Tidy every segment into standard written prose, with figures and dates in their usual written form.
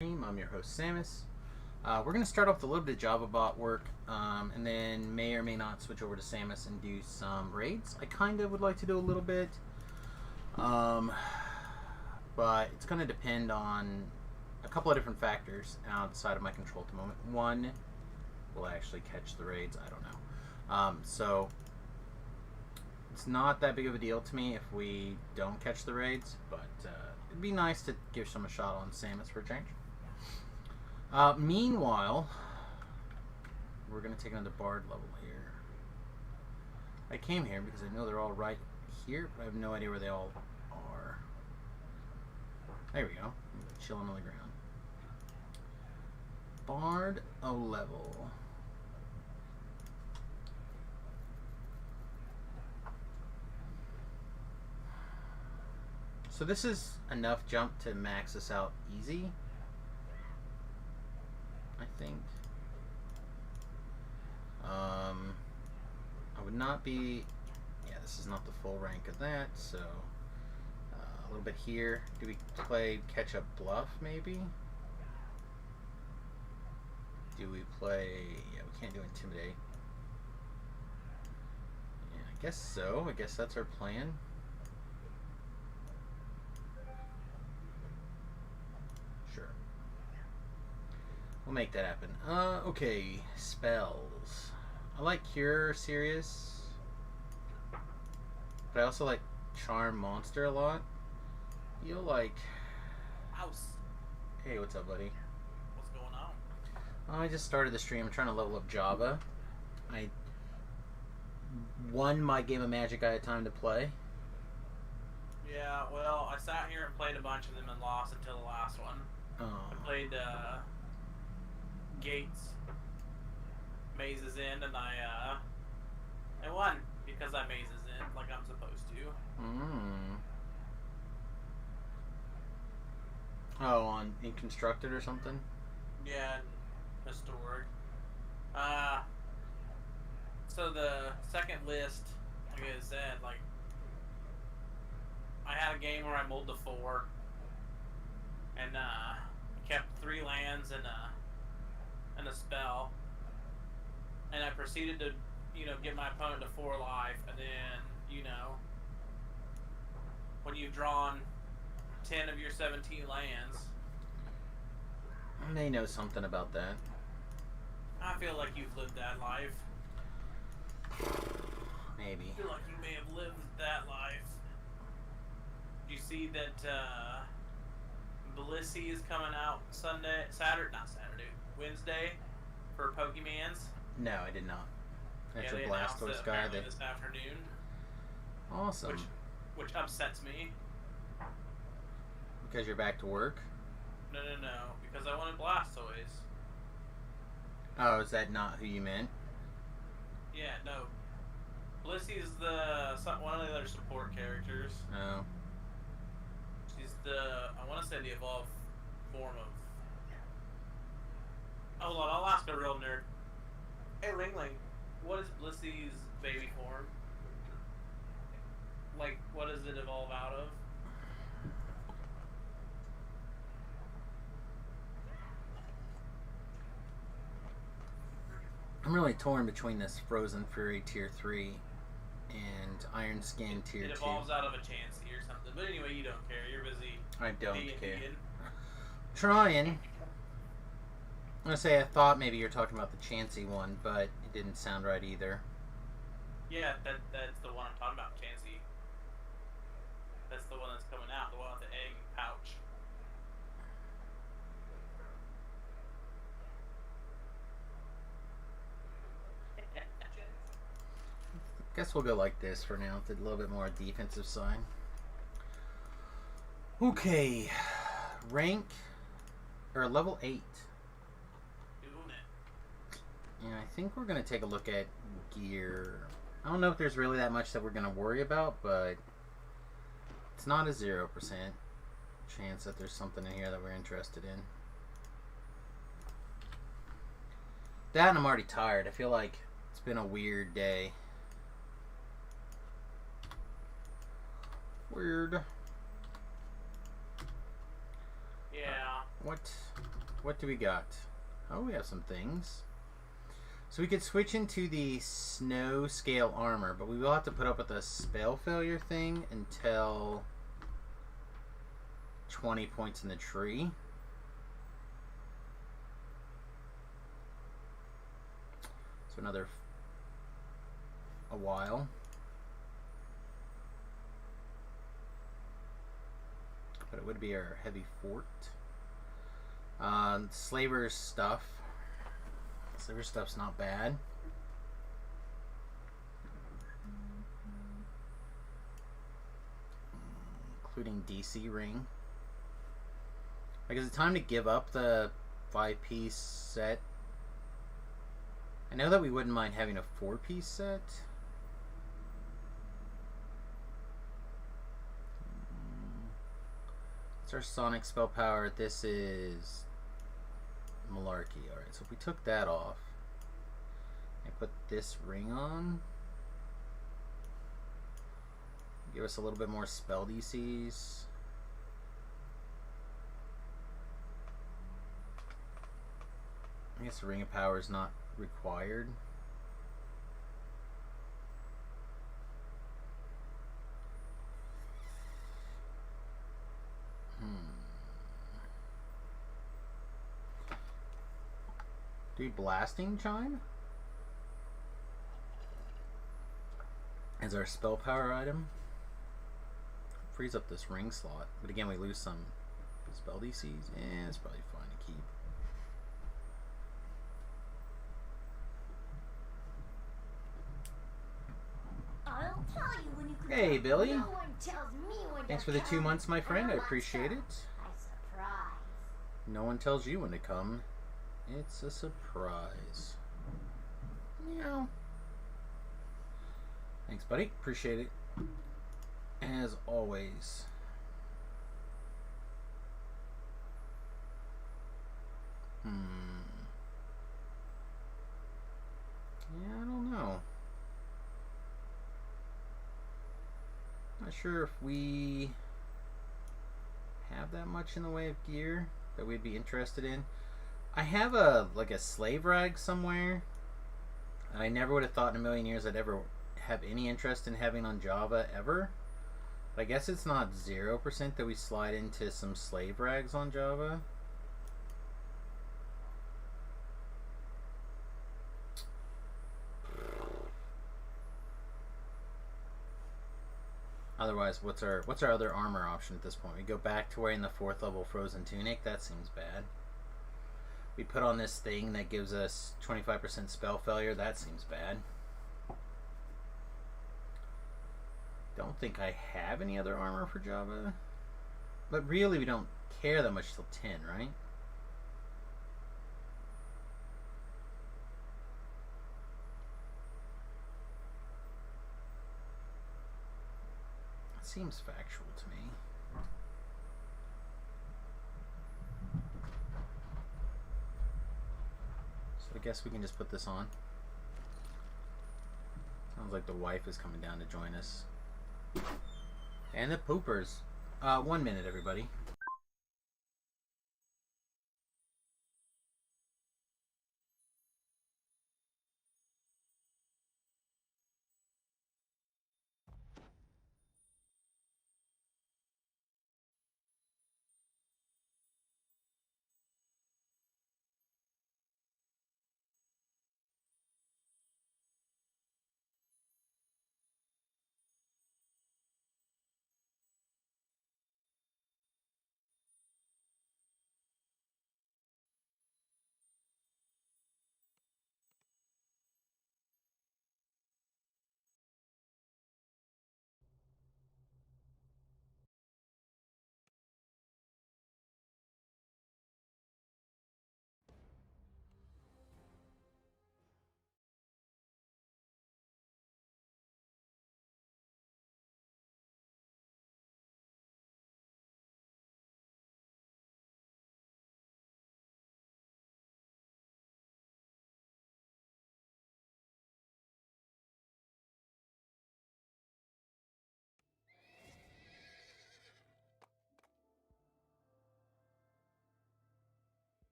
I'm your host, Samus. We're going to start off with a little bit of Java bot work, and then may or may not switch over to Samus and do some raids. I kind of would like to do a little bit, but it's going to depend on a couple of different factors outside of my control at the moment. One, will I actually catch the raids? I don't know. So it's not that big of a deal to me if we don't catch the raids, but it'd be nice to give some a shot on Samus for a change. Meanwhile, we're going to take another Bard level here. I came here because I know they're all right here, but I have no idea where they all are. There we go. Chilling on the ground. Bard O level. So this is enough jump to max us out easy, I think. I would not be... Yeah, this is not the full rank of that, so... a little bit here. Do we play Catch-Up Bluff, maybe? Do we play... Yeah, we can't do Intimidate. Yeah, I guess so. I guess that's our plan. Sure. We'll make that happen. Okay. Spells. I like Cure Sirius, but I also like Charm Monster a lot. You'll like... House. Hey, what's up, buddy? What's going on? I just started the stream. I'm trying to level up Java. I won my game of Magic I had time to play. Yeah, well, I sat here and played a bunch of them and lost until the last one. Oh. I played Gates, Mazes End, and I won because I Mazes End like I'm supposed to. Oh, on in Constructed or something? Yeah, and Historic. So the second list, like I said, like I had a game where I mulled to 4 and kept 3 lands and a spell, and I proceeded to, get my opponent to 4 life, and then, when you've drawn 10 of your 17 lands, They know something about that. I feel like you've lived that life. Maybe. I feel like you may have lived that life. You see that Blissey is coming out Wednesday for Pokemans. No, I did not. That's Yeah, a they announced Blastoise it guy. apparently this afternoon, Awesome. which upsets me. Because you're back to work? No, because I wanted Blastoise. Oh, is that not who you meant? Yeah, no. Blissey is one of the other support characters. Oh. She's I want to say the evolved form of... Hold on, I'll ask a real nerd. Hey, Ling Ling, what is Blissey's baby form? Like, what does it evolve out of? I'm really torn between this Frozen Fury Tier 3 and Iron Skin Tier 2. It evolves out of a Chansey or something. But anyway, you don't care. You're busy. I don't care. D&D-ing. Trying. I'm going to say I thought maybe you're talking about the Chansey one, but it didn't sound right either. Yeah, that's the one I'm talking about, Chansey. That's the one that's coming out, the one with the egg pouch. Guess we'll go like this for now, with a little bit more defensive side. Okay. Rank, or level 8. Doing it. And I think we're going to take a look at gear. I don't know if there's really that much that we're going to worry about, but it's not a 0% chance that there's something in here that we're interested in. That and I'm already tired. I feel like it's been a weird day. Weird. Yeah. What? what do we got? Oh, we have some things. So we could switch into the snow scale armor, but we will have to put up with the spell failure thing until 20 points in the tree. So a while. But it would be our heavy fort. Slaver's stuff. Slaver's stuff's not bad. Including DC ring. Like, is it time to give up the 5-piece set? I know that we wouldn't mind having a 4-piece set. It's our Sonic spell power. This is Malarkey. Alright, so if we took that off and put this ring on, give us a little bit more spell DCs. I guess the Ring of Power is not required. Do we Blasting Chime as our spell power item? Frees up this ring slot, but again we lose some spell DCs. It's probably fine to keep. I'll tell you when you can. Hey, Billy. No one tells me when Thanks to for the 2 come. months, my friend. I And appreciate it. I surprise. No one tells you when to come. It's a surprise. Meow. Thanks, buddy. Appreciate it. As always. Yeah, I don't know. Not sure if we have that much in the way of gear that we'd be interested in. I have a slave rag somewhere, and I never would have thought in a million years I'd ever have any interest in having on Java ever. But I guess it's not 0% that we slide into some slave rags on Java. Otherwise, what's our other armor option at this point? We go back to wearing the 4th level Frozen Tunic. That seems bad. We put on this thing that gives us 25% spell failure. That seems bad. Don't think I have any other armor for Java. But really, we don't care that much till 10, right? That seems factual to me. I guess we can just put this on. Sounds like the wife is coming down to join us. And the poopers. 1 minute, everybody.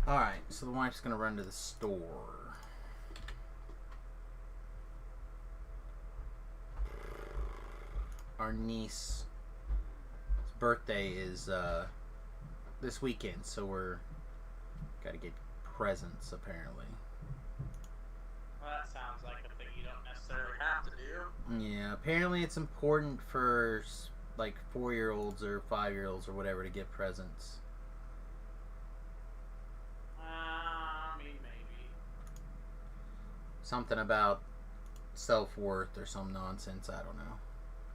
Alright, so the wife's gonna run to the store. Our niece's birthday is this weekend, so we're gotta get presents apparently. Well, that sounds like a thing you don't necessarily have to do. Yeah, apparently it's important for like 4-year-olds or 5-year-olds or whatever to get presents. Maybe. Something about self-worth or some nonsense, I don't know.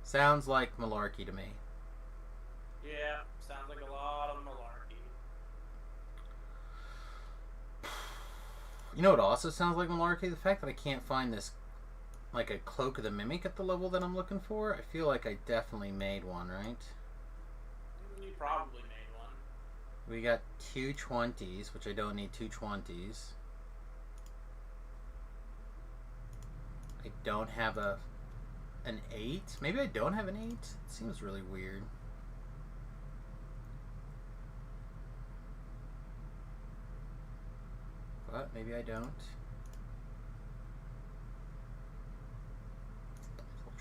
Sounds like malarkey to me. Yeah, sounds like a lot of malarkey. You know what also sounds like malarkey? The fact that I can't find this, like a Cloak of the Mimic at the level that I'm looking for. I feel like I definitely made one, right? You probably made one. We got 2 20s, which I don't need 2 20s. I don't have an 8. Maybe I don't have an 8. It seems really weird. But maybe I don't.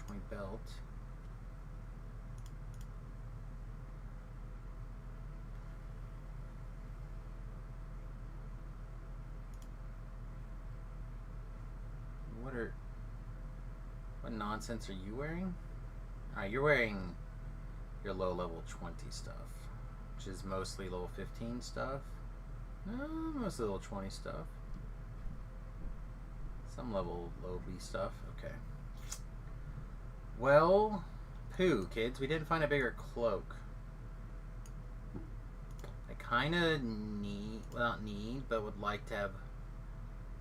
20 belt. What nonsense are you wearing? Alright, you're wearing your low level 20 stuff, which is mostly level 15 stuff. No, mostly level 20 stuff. Some level low B stuff. Okay. Well, poo, kids. We didn't find a bigger cloak. I kind of need, well, not need, but would like to have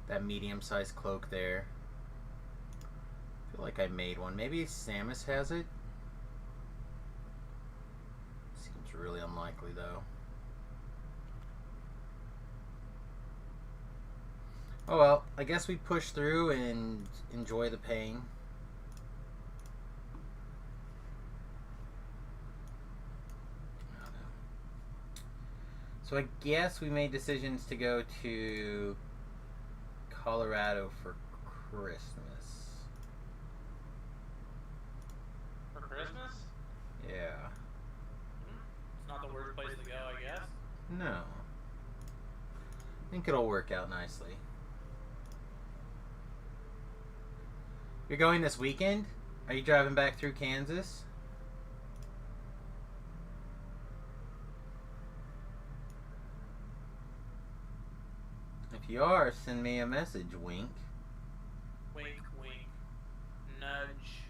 that medium-sized cloak there. I feel like I made one. Maybe Samus has it. Seems really unlikely, though. Oh well, I guess we push through and enjoy the pain. I don't know. So I guess we made decisions to go to Colorado for Christmas. For Christmas? Yeah. It's not the worst place to go, I guess. No. I think it'll work out nicely. You're going this weekend? Are you driving back through Kansas? If you are, send me a message, wink. Wink, wink. Nudge,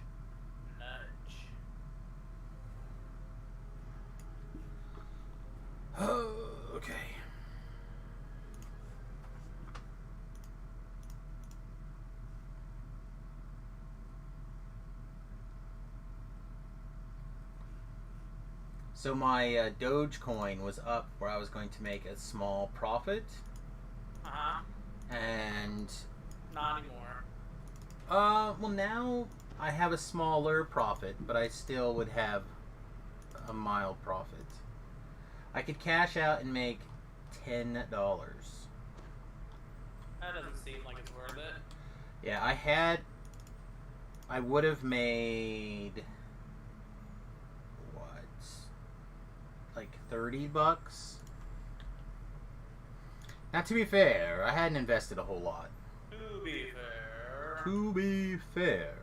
nudge. Oh, okay. So my Dogecoin was up where I was going to make a small profit. Uh-huh. And Not anymore. well now I have a smaller profit, but I still would have a mild profit. I could cash out and make $10. That doesn't seem like it's worth it. Yeah, I would have made what? Like $30? Now to be fair, I hadn't invested a whole lot. To be fair. To be fair.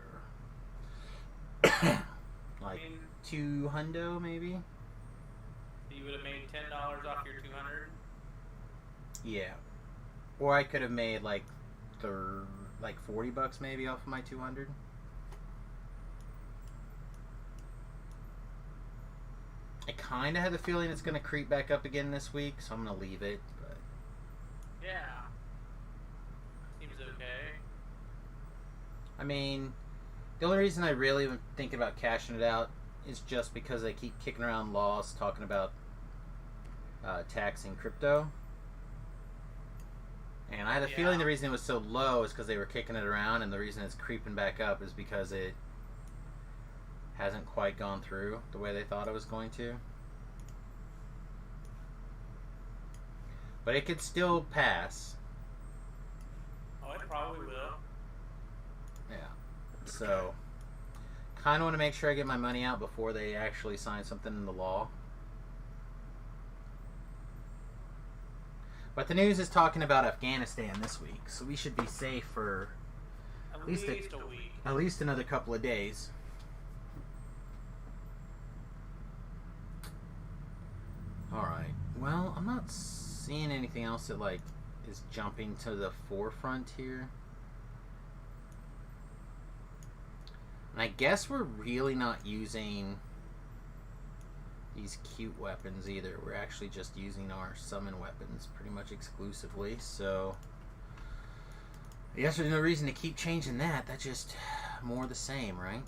Like I mean, 200 maybe? you would have made $10 off your 200. Yeah. Or I could have made like $40 maybe off of my 200. I kind of had the feeling it's going to creep back up again this week, so I'm going to leave it. But Yeah. Seems okay. I mean, the only reason I really am thinking about cashing it out is just because they keep kicking around laws talking about taxing crypto. And I had a feeling the reason it was so low is because they were kicking it around, and the reason it's creeping back up is because it hasn't quite gone through the way they thought it was going to. But it could still pass. Oh, it probably will. Yeah. So, kind of want to make sure I get my money out before they actually sign something in the law. But the news is talking about Afghanistan this week, so we should be safe for At least least a week. at least another couple of days. Alright. Well, I'm not seeing anything else that, like, is jumping to the forefront here. And I guess we're really not using these cute weapons either. We're actually just using our summon weapons pretty much exclusively, so I guess there's no reason to keep changing that. That's just more the same, right?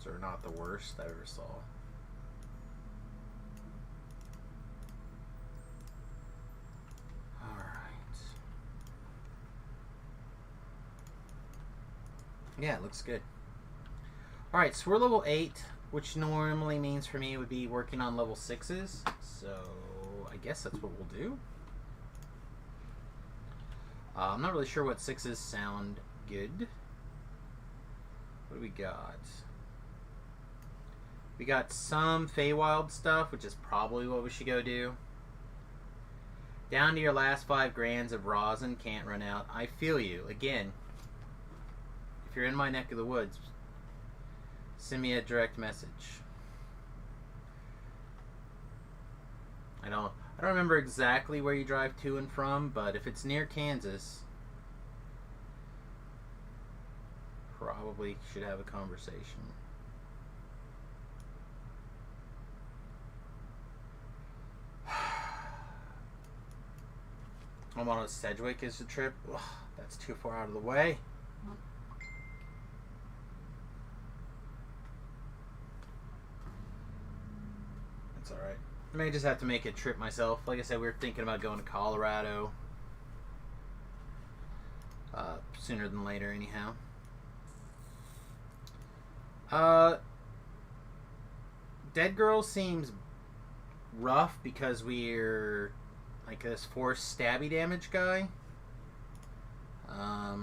Those are not the worst I ever saw. Alright. Yeah, it looks good. Alright, so we're level 8, which normally means for me would be working on level 6s. So, I guess that's what we'll do. I'm not really sure what 6s sound good. What do we got? We got some Feywild stuff, which is probably what we should go do. Down to your last 5 grands of rosin, can't run out. I feel you. Again, if you're in my neck of the woods, send me a direct message. I don't remember exactly where you drive to and from, but if it's near Kansas, probably should have a conversation. I'm on a Sedgwick is the trip. Ugh, that's too far out of the way. That's alright. I may just have to make a trip myself. Like I said, we were thinking about going to Colorado. Sooner than later, anyhow. Dead Girl seems rough because we're like this force stabby damage guy. I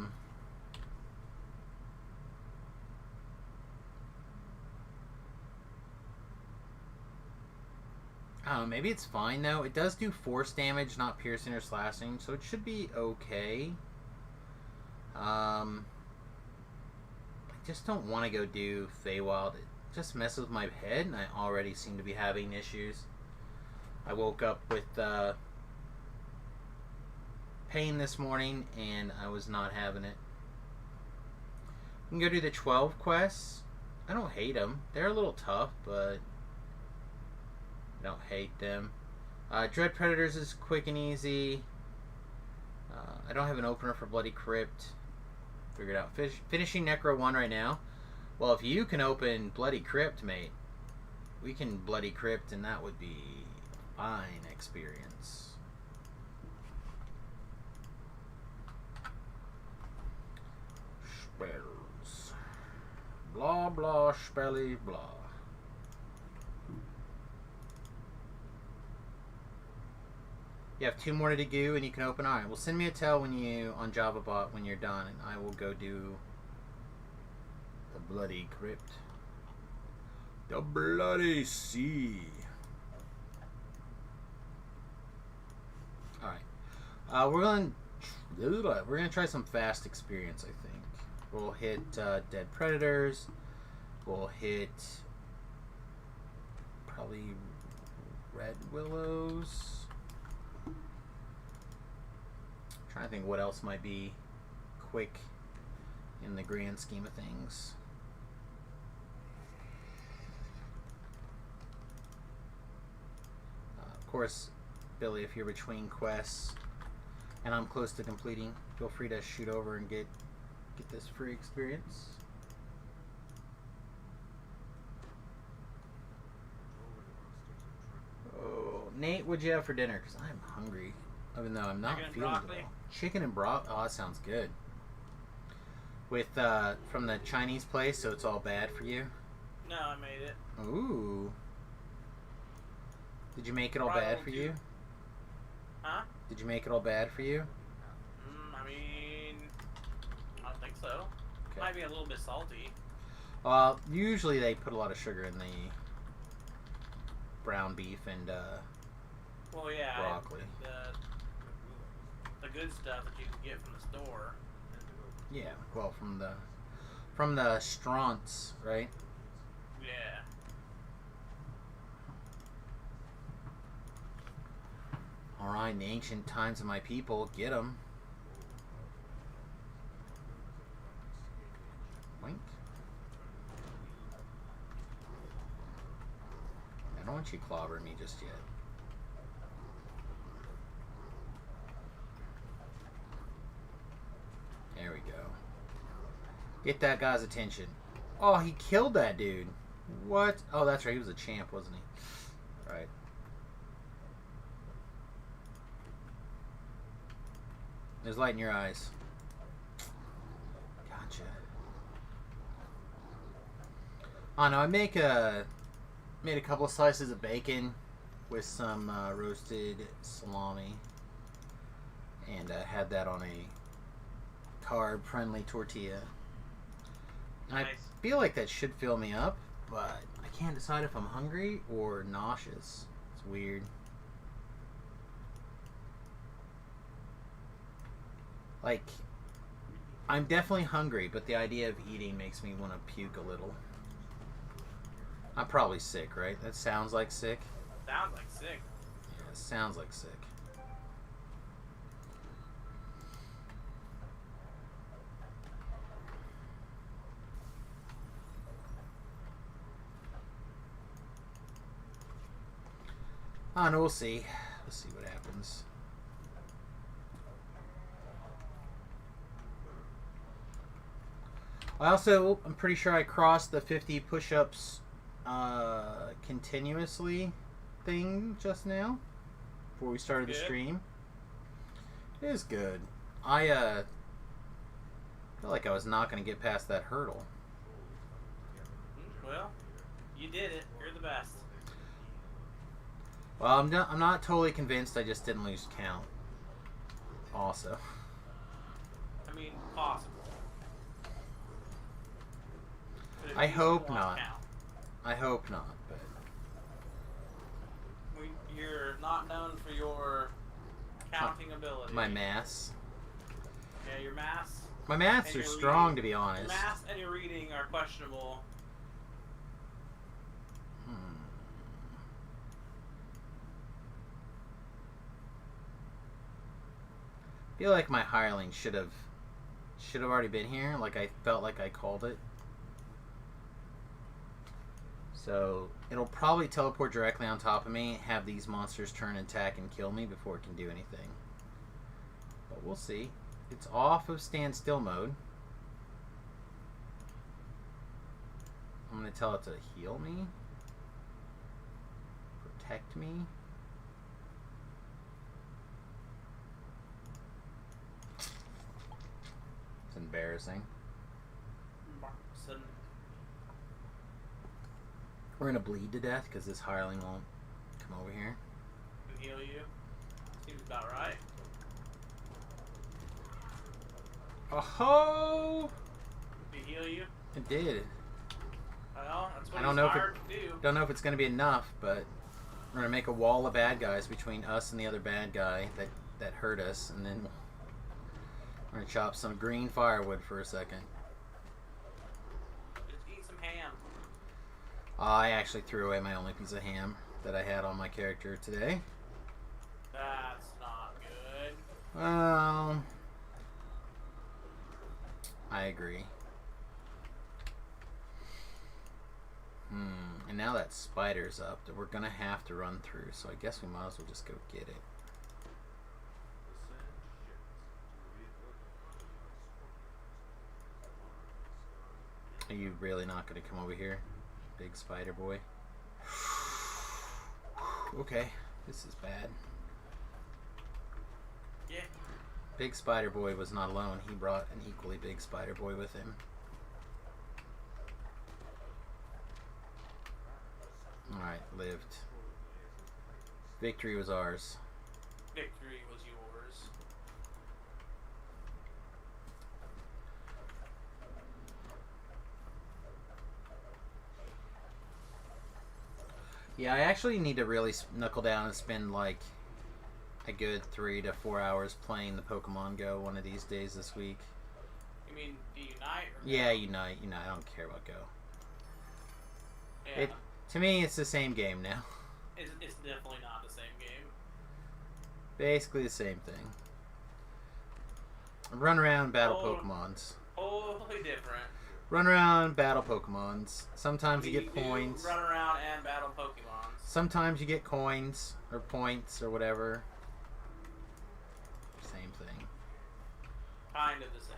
don't know, maybe it's fine though. It does do force damage, not piercing or slashing, so it should be okay. I just don't want to go do Feywild. It just messes with my head, and I already seem to be having issues. I woke up with pain this morning, and I was not having it. We can go do the 12 quests. I don't hate them. They're a little tough, but I don't hate them. Dread Predators is quick and easy. I don't have an opener for Bloody Crypt. Figured out. Finishing Necro 1 right now. Well, if you can open Bloody Crypt, mate, we can Bloody Crypt, and that would be a fine experience. Spells. Blah, blah, spelly, blah. You have 2 more to do, and you can open. Alright, well, send me a tell when you on JavaBot when you're done, and I will go do the Bloody Crypt. The Bloody Sea. Alright. We're gonna try some fast experience, I think. We'll hit Dead Predators. We'll hit probably Red Willows. Trying to think what else might be quick in the grand scheme of things. Of course, Billy, if you're between quests and I'm close to completing, feel free to shoot over and get this free experience. Oh, Nate, what'd you have for dinner? Because I'm hungry. Even though I'm not feeling well. Chicken and broccoli. Oh, that sounds good. With from the Chinese place, so it's all bad for you. No, I made it. Ooh. Did you make it all Right, bad will for do. you? Huh? Did you make it all bad for you? I mean, I don't think so. Okay. Might be a little bit salty. Usually they put a lot of sugar in the brown beef and Well, yeah. broccoli. The good stuff that you can get from the store. Yeah, well, from the Strauntz, right? Yeah. All right, in the ancient times of my people, get them. Wink. I don't want you clobbering me just yet. There we go. Get that guy's attention. Oh, he killed that dude. What? Oh, that's right. He was a champ, wasn't he? Right. There's light in your eyes. Gotcha. Oh no, I made a couple of slices of bacon with some roasted salami, and had that on a carb-friendly tortilla. And Nice. I feel like that should fill me up, but I can't decide if I'm hungry or nauseous. It's weird. Like, I'm definitely hungry, but the idea of eating makes me want to puke a little. I'm probably sick, right? That sounds like sick. Sounds like sick. Yeah, it sounds like sick. Oh, no, we'll see. We'll see what happens. I'm pretty sure I crossed the 50 push-ups continuously thing just now before we started the Good. stream. It is good. I feel like I was not going to get past that hurdle. Well, you did it. You're the best. Well, I'm not totally convinced. I just didn't lose count. Also, I mean, possible. But if I you hope lost not. count, I hope not. But you're not known for your counting ability. my maths, Yeah, your maths. my maths And are your strong, reading. to be Your honest. maths and your reading are questionable. I feel like my hireling should have already been here. Like, I felt like I called it. So it'll probably teleport directly on top of me, have these monsters turn and attack and kill me before it can do anything. But we'll see. It's off of standstill mode. I'm going to tell it to heal me. Protect me. It's embarrassing. So, We're going to bleed to death because this hireling won't come over here. can heal you. Seems about right. Oh-ho! Did he heal you? It did. Well, that's what I don't he's know if hired to do. Don't know if it's going to be enough, but we're going to make a wall of bad guys between us and the other bad guy that hurt us, and then we're going to chop some green firewood for a second. Just eat some ham. I actually threw away my only piece of ham that I had on my character today. That's not good. Well, I agree. And now that spider's up, that we're gonna have to run through, so I guess we might as well just go get it. Are you really not gonna come over here, big spider boy? Okay, this is bad. Yeah. Big Spider Boy was not alone. He brought an equally big Spider Boy with him. Alright, lived. Victory was ours. Victory was yours. Yeah, I actually need to really knuckle down and spend like a good 3 to 4 hours playing the Pokemon Go one of these days this week. You mean the Unite? Or Yeah, Go? Unite. I don't care about Go. Yeah. To me, it's the same game now. It's definitely not the same game. Basically the same thing. Run around, battle Oh. Pokemons. Totally different. Run around, battle Pokemons. Sometimes you We get do points. Run around and battle Pokemon. Sometimes you get coins or points or whatever. Same thing. Kind of the same,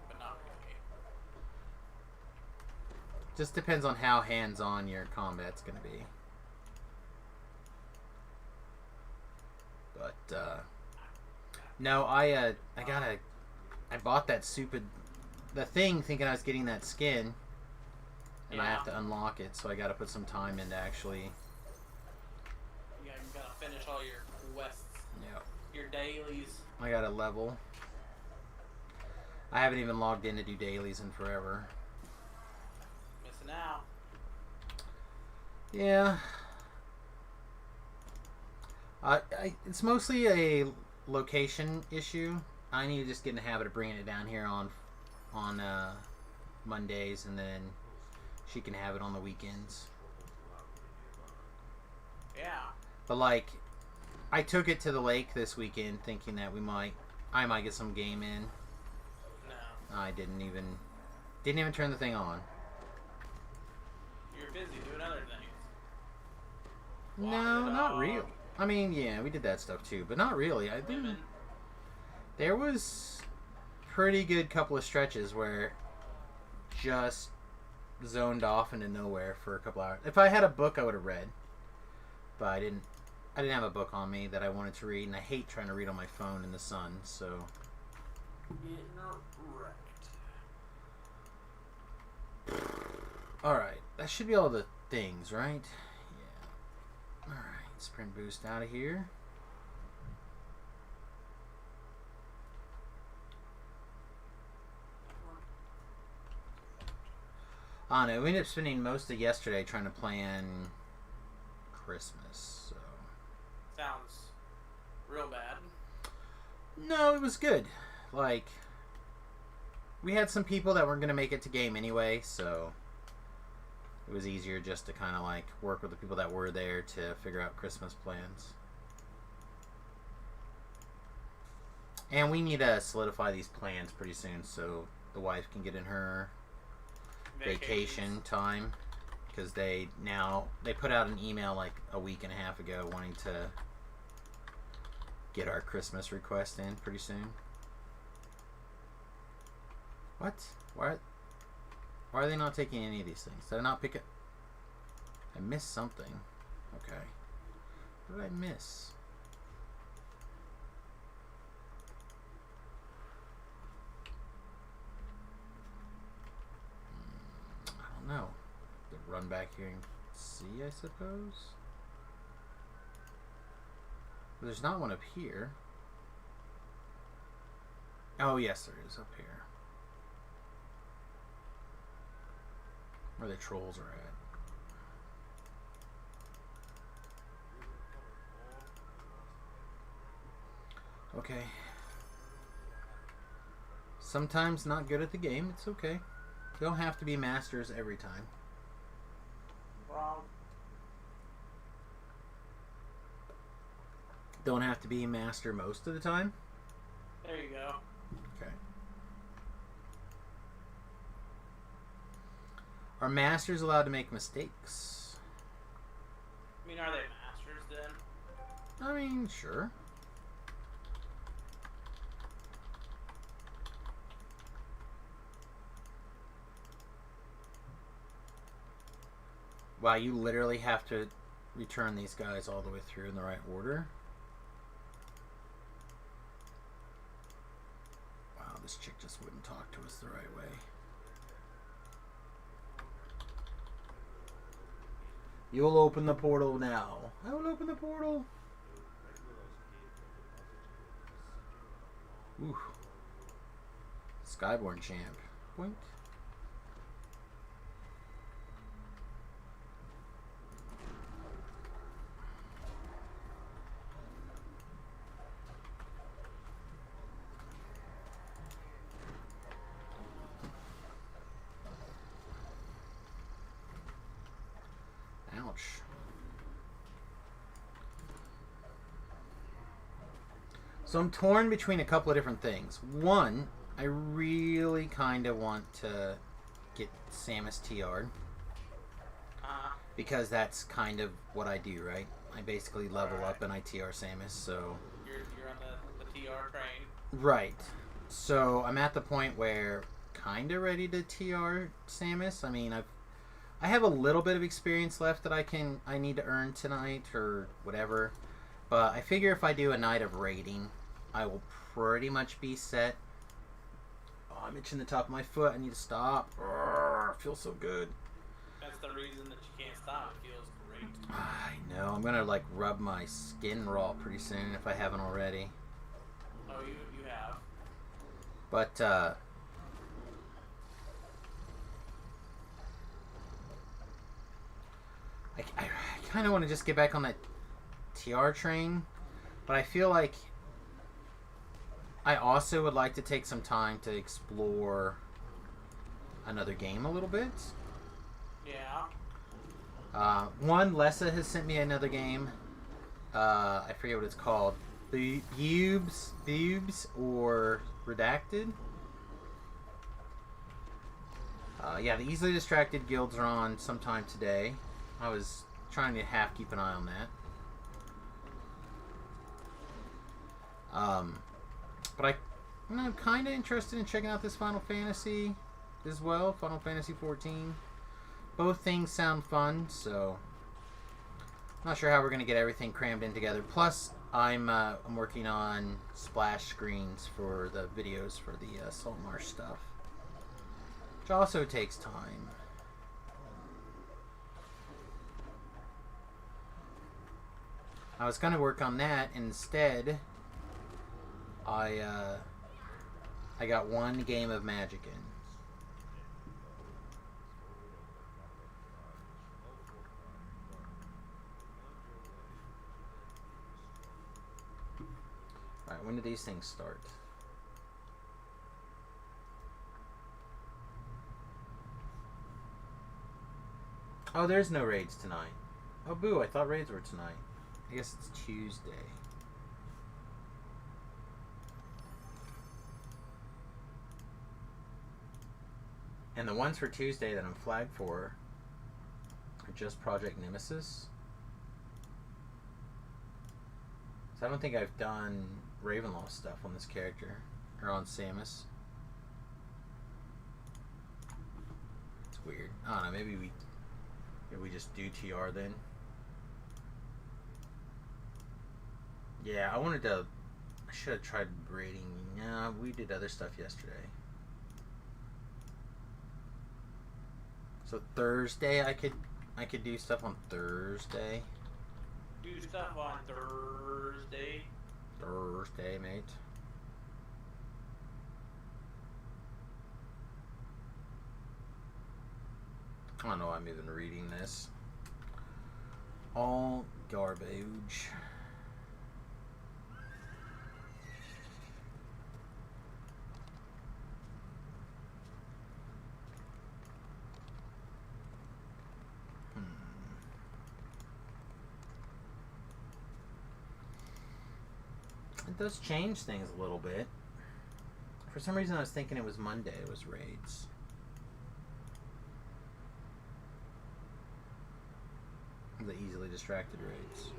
but not really. Just depends on how hands-on your combat's gonna be. But no, I bought that the thing thinking I was getting that skin, and I have to unlock it, so I got to put some time into actually. You gotta finish all your quests, Yeah. your dailies. I got a level. I haven't even logged in to do dailies in forever. Missing out. Yeah. It's mostly a location issue. I need to just get in the habit of bringing it down here on Mondays, and then she can have it on the weekends. Yeah. But like, I took it to the lake this weekend thinking that I might get some game in. No. I didn't even turn the thing on. You're busy doing other things. No, Walking the not dog, real. I mean, yeah, we did that stuff too, but not really. I Women. didn't. There was pretty good couple of stretches where just zoned off into nowhere for a couple hours. If I had a book, I would have read, but I didn't have a book on me that I wanted to read, and I hate trying to read on my phone in the sun. So Getting wrecked. all right, that should be all the things, right? Yeah. All right, sprint boost out of here. I don't know. We ended up spending most of yesterday trying to plan Christmas. So Sounds real bad. no, it was good. Like, we had some people that weren't gonna make it to game anyway, so it was easier just to kind of like work with the people that were there to figure out Christmas plans. And we need to solidify these plans pretty soon so the wife can get in her vacation time, because they put out an email like a week and a half ago wanting to get our Christmas request in pretty soon. What? Why are they not taking any of these things? Did I not pick it? I missed something. Okay. What did I miss? I don't know. Run back here and see, I suppose. There's not one up here. Oh, yes, there is up here. Where the trolls are at. Okay. Sometimes not good at the game. It's okay. You don't have to be masters every time. Wrong. Don't have to be master most of the time. There you go. Okay. Are masters allowed to make mistakes? I mean, are they masters then? I mean, sure. Wow, you literally have to return these guys all the way through in the right order. this chick just wouldn't talk to us the right way. You'll open the portal now. I will open the portal. Ooh. Skyborn champ. Boink. Ouch. So I'm torn between a couple of different things. One, I really kind of want to get Samus TR because that's kind of what I do, right? I basically level up and I TR Samus, so... You're on the TR train. Right. So I'm at the point where kind of ready to TR Samus. I mean, I have a little bit of experience left that I need to earn tonight or whatever. But I figure if I do a night of raiding, I will pretty much be set. Oh, I'm itching the top of my foot. I need to stop. Urgh, feels so good. That's the reason that you can't stop. It feels great. I know. I'm gonna like rub my skin raw pretty soon if I haven't already. Oh, you have. But I kind of want to just get back on that TR train, but I feel like I also would like to take some time to explore another game a little bit. Yeah. One, Lessa has sent me another game. I forget what it's called. Bubes or Redacted. Yeah, the Easily Distracted guilds are on sometime today. I was trying to half keep an eye on that. But I'm kind of interested in checking out this Final Fantasy as well. Final Fantasy 14. Both things sound fun, so I'm not sure how we're going to get everything crammed in together. Plus, I'm working on splash screens for the videos for the Saltmarsh stuff, which also takes time. I was going to work on that. Instead, I got one game of Magic in. Alright, when do these things start? Oh, there's no raids tonight. Oh, boo, I thought raids were tonight. I guess it's Tuesday. And the ones for Tuesday that I'm flagged for are just Project Nemesis. So I don't think I've done Ravenloft stuff on this character. Or on Samus. It's weird. I don't know, maybe we just do TR then. Yeah, I should have tried raiding. Nah, we did other stuff yesterday. So Thursday I could do stuff on Thursday. Do stuff on Thursday. Thursday, mate. I don't know why I'm even reading this. All garbage. It does change things a little bit. For some reason I was thinking it was Monday, it was raids. The Easily Distracted raids.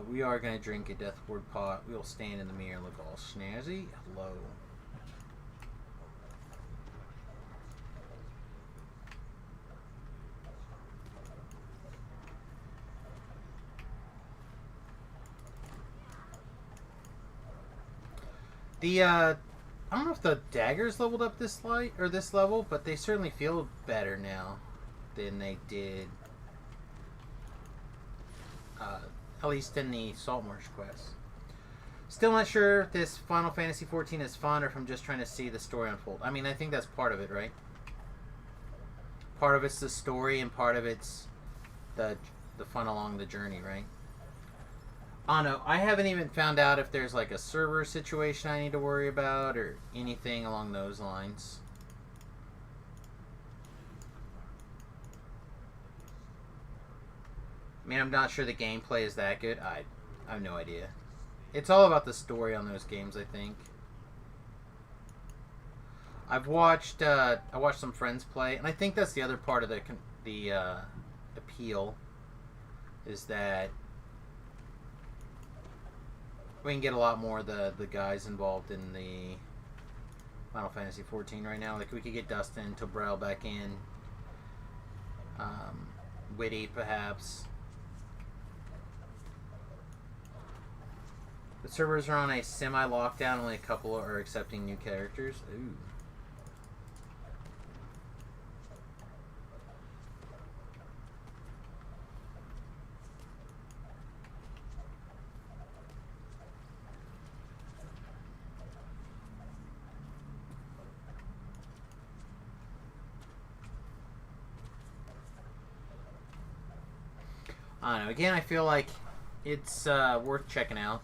We are going to drink a Deathward pot. We'll stand in the mirror and look all snazzy. Hello. I don't know if the daggers leveled up this light or this level, but they certainly feel better now than they did. At least in the Saltmarsh quest. Still not sure if this Final Fantasy XIV is fun or if I'm just trying to see the story unfold. I mean, I think that's part of it, right? Part of it's the story and part of it's the fun along the journey, right? I don't know. I haven't even found out if there's like a server situation I need to worry about or anything along those lines. I mean, I'm not sure the gameplay is that good. I have no idea. It's all about the story on those games, I think. I watched some friends play, and I think that's the other part of the appeal, is that we can get a lot more of the guys involved in the Final Fantasy XIV right now. Like, we could get Dustin, Tobrel back in, Witty, perhaps. The servers are on a semi-lockdown. Only a couple are accepting new characters. Ooh. I don't know. Again, I feel like it's worth checking out.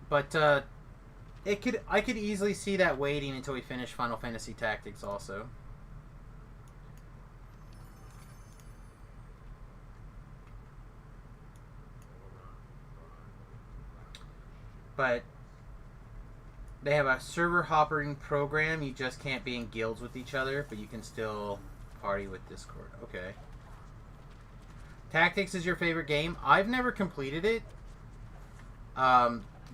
But I could easily see that waiting until we finish Final Fantasy Tactics also. But they have a server hopping program. You just can't be in guilds with each other, but you can still party with Discord. Okay. Tactics is your favorite game? I've never completed it.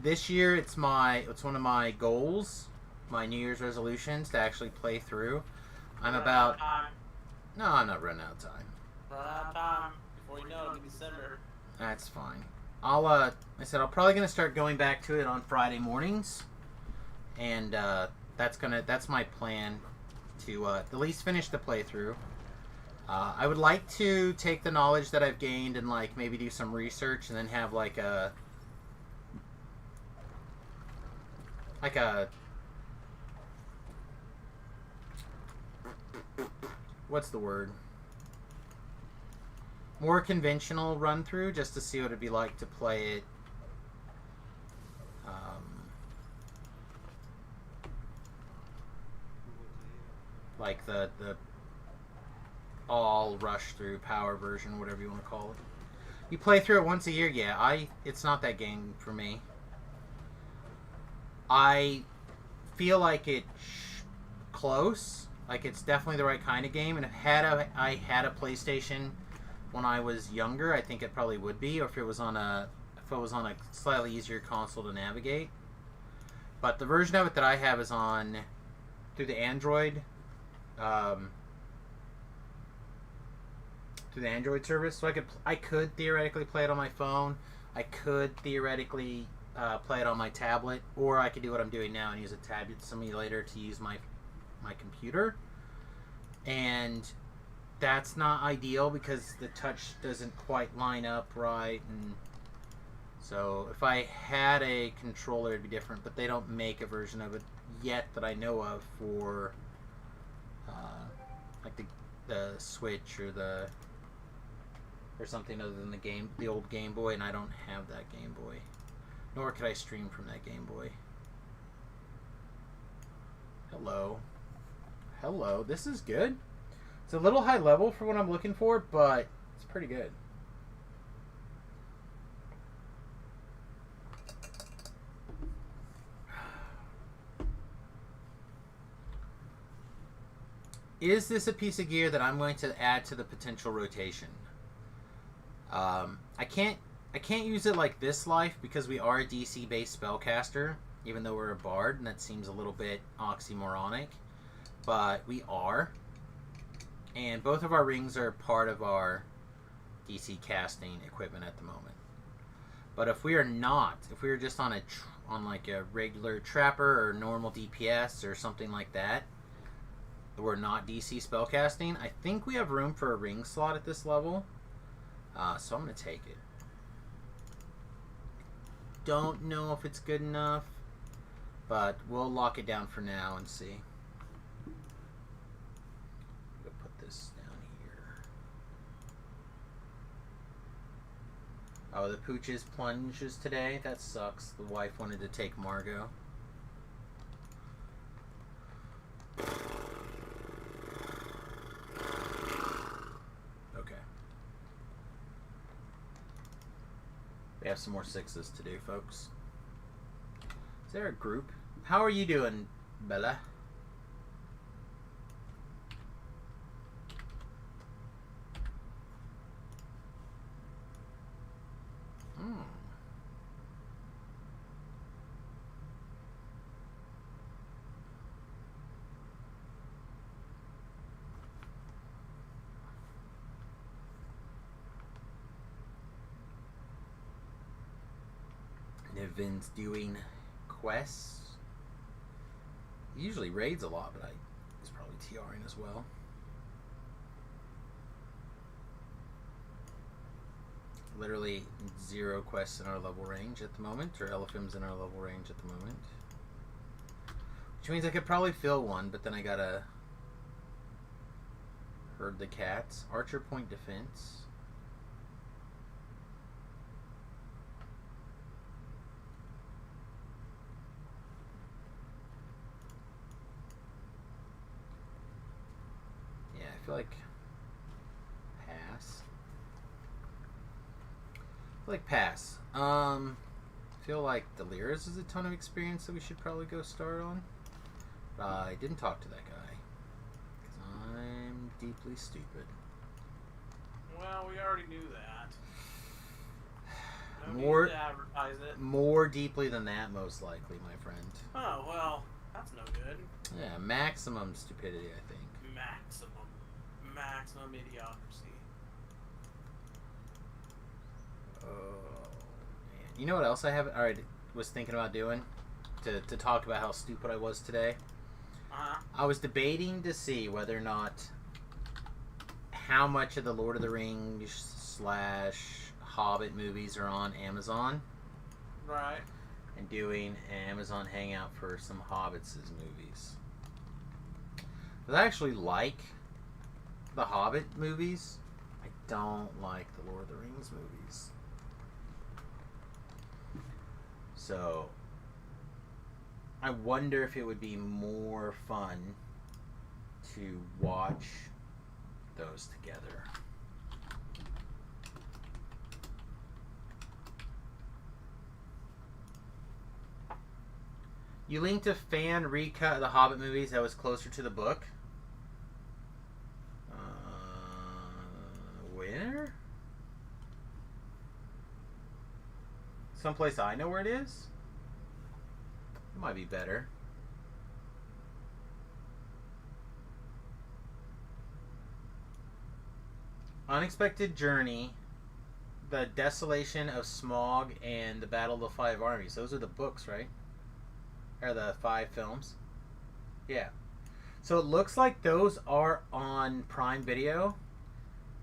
This year it's one of my goals, my New Year's resolutions, to actually play through. I'm not running out of time. Run out of time. Before you know it, it'll be December. That's fine. I said I'm probably gonna start going back to it on Friday mornings, and that's my plan to at least finish the playthrough. I would like to take the knowledge that I've gained and like maybe do some research and then have like a what's the word? More conventional run through just to see what it'd be like to play it. Like the all rush through power version, whatever you want to call it. You play through it once a year, yeah. It's not that game for me. I feel like it's close. Like it's definitely the right kind of game. And if I had a PlayStation when I was younger, I think it probably would be. Or if it was on a slightly easier console to navigate. But the version of it that I have is on through the Android. Through the Android service, so I could theoretically play it on my phone. I could theoretically play it on my tablet, or I could do what I'm doing now and use a tablet simulator to use my computer. And that's not ideal because the touch doesn't quite line up right, and so if I had a controller it'd be different, but they don't make a version of it yet that I know of for like the Switch or something other than the old Game Boy, and I don't have that Game Boy. Nor could I stream from that Game Boy. Hello. Hello. This is good. It's a little high level for what I'm looking for, but it's pretty good. Is this a piece of gear that I'm going to add to the potential rotation? I can't use it like this life because we are a DC-based spellcaster, even though we're a bard, and that seems a little bit oxymoronic. But we are. And both of our rings are part of our DC casting equipment at the moment. But if we are not, if we are just on on like a regular trapper or normal DPS or something like that, we're not DC spellcasting, I think we have room for a ring slot at this level. So I'm going to take it. Don't know if it's good enough, but we'll lock it down for now and see. I'll put this down here. Oh, the Pooch's plunges today. That sucks. The wife wanted to take Margot. Okay. We have some more 6s to do, folks. Is there a group? How are you doing, Bella? Niven's doing quests. He usually raids a lot, but he's probably TRing as well. Literally 0 quests in our level range at the moment, or Elephim's in our level range at the moment. Which means I could probably fill one, but then I gotta herd the cats. Archer point defense. I feel like pass. I feel like Delirious is a ton of experience that we should probably go start on. But I didn't talk to that guy because I'm deeply stupid. Well, we already knew that. No More need to advertise it. More deeply than that, most likely, my friend. Oh well, that's no good. Yeah, maximum stupidity, I think. Maximum idiocracy. Oh man! You know what else I have? Was thinking about doing to talk about how stupid I was today. I was debating to see whether or not how much of the Lord of the Rings / Hobbit movies are on Amazon. Right. And doing an Amazon hangout for some Hobbits' movies. I actually like the Hobbit movies. I don't like the Lord of the Rings movies. So I wonder if it would be more fun to watch those together. You linked a fan recut of the Hobbit movies that was closer to the book. Where? Someplace I know where it is? It might be better. Unexpected Journey, The Desolation of Smaug, and The Battle of the Five Armies. Those are the books, right? Or the 5 films. Yeah. So it looks like those are on Prime Video.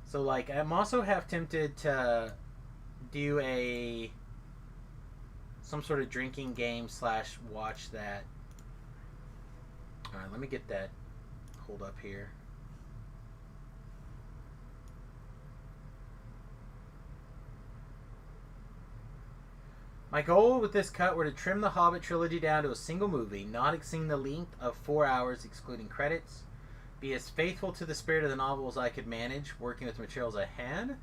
So, like, I'm also half tempted to do some sort of drinking game / watch that. Alright, let me get that pulled up here. My goal with this cut were to trim the Hobbit trilogy down to a single movie, not exceeding the length of 4 hours excluding credits. Be as faithful to the spirit of the novel as I could manage, working with the materials I had.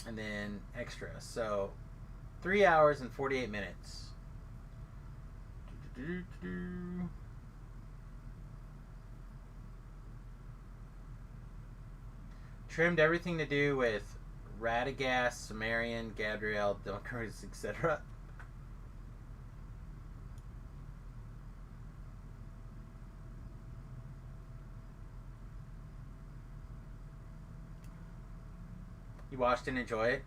And then extra. So, 3 hours and 48 minutes. Trimmed everything to do with Radagast, Sumerian, Gabriel, Dunkers, etc. You watched and enjoy it?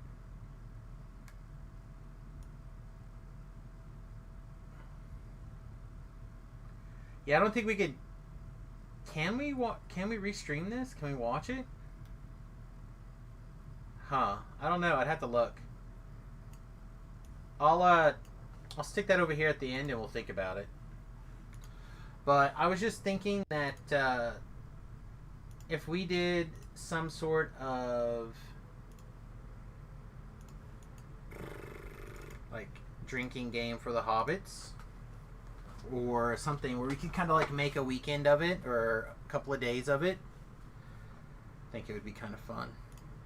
Yeah, I don't think we could. Can we restream this? Can we watch it? Huh. I don't know. I'd have to look. I'll stick that over here at the end and we'll think about it. But I was just thinking that if we did some sort of like drinking game for the hobbits or something where we could kind of like make a weekend of it or a couple of days of it, I think it would be kind of fun,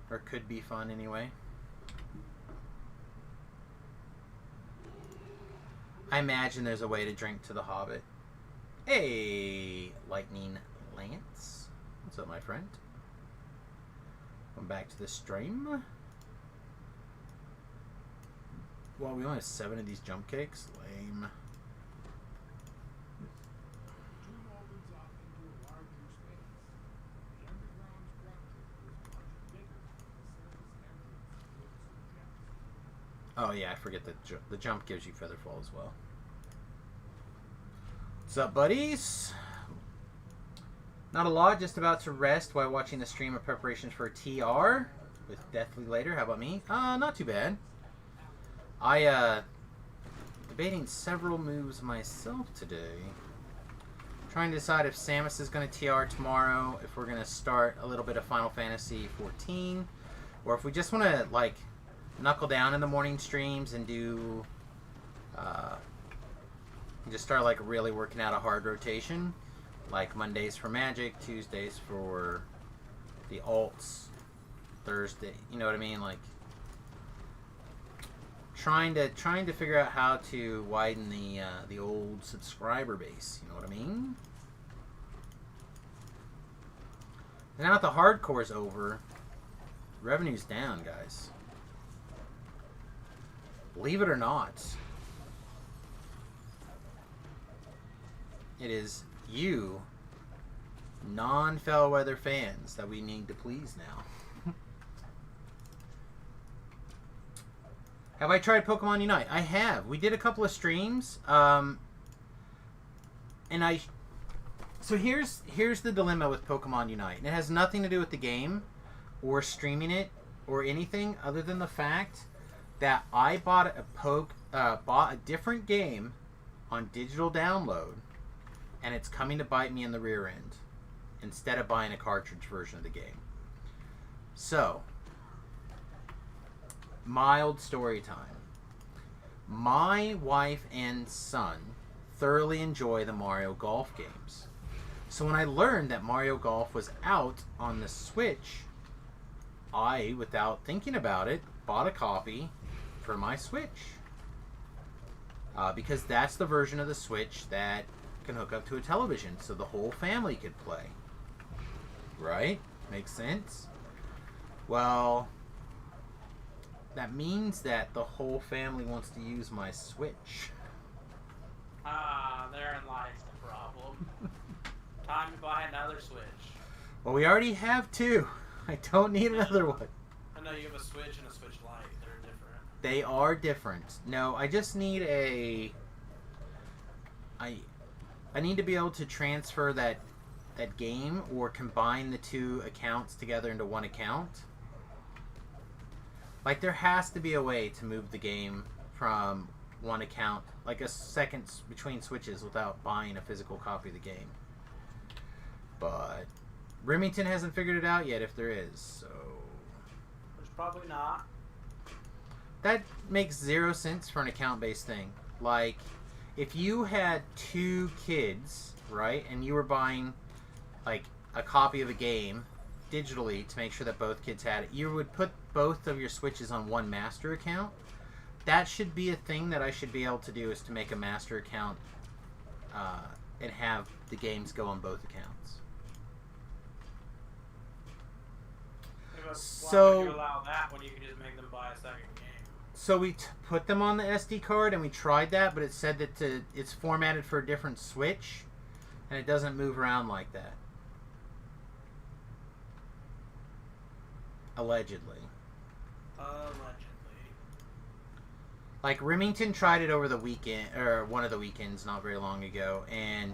or could be fun anyway. I imagine there's a way to drink to the Hobbit. Hey, Lightning Lance. What's up, my friend? Welcome back to the stream. Well, we only have 7 of these jump cakes. Lame. Oh yeah, I forget that the jump gives you Featherfall as well. What's up, buddies? Not a lot, just about to rest while watching the stream of preparations for TR with Deathly Later. How about me? Not too bad. Debating several moves myself today. Trying to decide if Samus is going to TR tomorrow, if we're going to start a little bit of Final Fantasy 14, or if we just want to, like, knuckle down in the morning streams and do just start like really working out a hard rotation, like Mondays for Magic, Tuesdays for the alts, Thursday, you know what I mean, like trying to figure out how to widen the old subscriber base, you know what I mean. And now that the hardcore's over, revenue's down, guys. Believe it or not, it is you, non-Fellweather fans, that we need to please now. Have I tried Pokemon Unite? I have. We did a couple of streams, and so here's the dilemma with Pokemon Unite. And it has nothing to do with the game, or streaming it, or anything other than the fact that I bought a different game on digital download, and it's coming to bite me in the rear end instead of buying a cartridge version of the game. So, mild story time. My wife and son thoroughly enjoy the Mario Golf games. So when I learned that Mario Golf was out on the Switch, I, without thinking about it, bought a copy for my Switch, because that's the version of the Switch that can hook up to a television, so the whole family could play. Right? Makes sense? Well, that means that the whole family wants to use my Switch. Therein lies the problem. Time to buy another Switch. Well, we already have 2. I don't need another one. I know you have a Switch and a Switch Lite. They're different. They are different. No, I just need I need to be able to transfer that game or combine the 2 accounts together into one account. Like, there has to be a way to move the game from one account, like a second between Switches, without buying a physical copy of the game. But Remington hasn't figured it out yet, if there is, so... There's probably not. That makes 0 sense for an account-based thing. Like, if you had 2 kids, right, and you were buying, like, a copy of a game digitally to make sure that both kids had it, you would put both of your Switches on one master account. That should be a thing that I should be able to do, is to make a master account and have the games go on both accounts. So, why would you allow that when you can just make them buy a second game? So we put them on the SD card, and we tried that, but it said that it's formatted for a different Switch, and it doesn't move around like that. Allegedly. Like, Remington tried it over the weekend, or one of the weekends not very long ago, and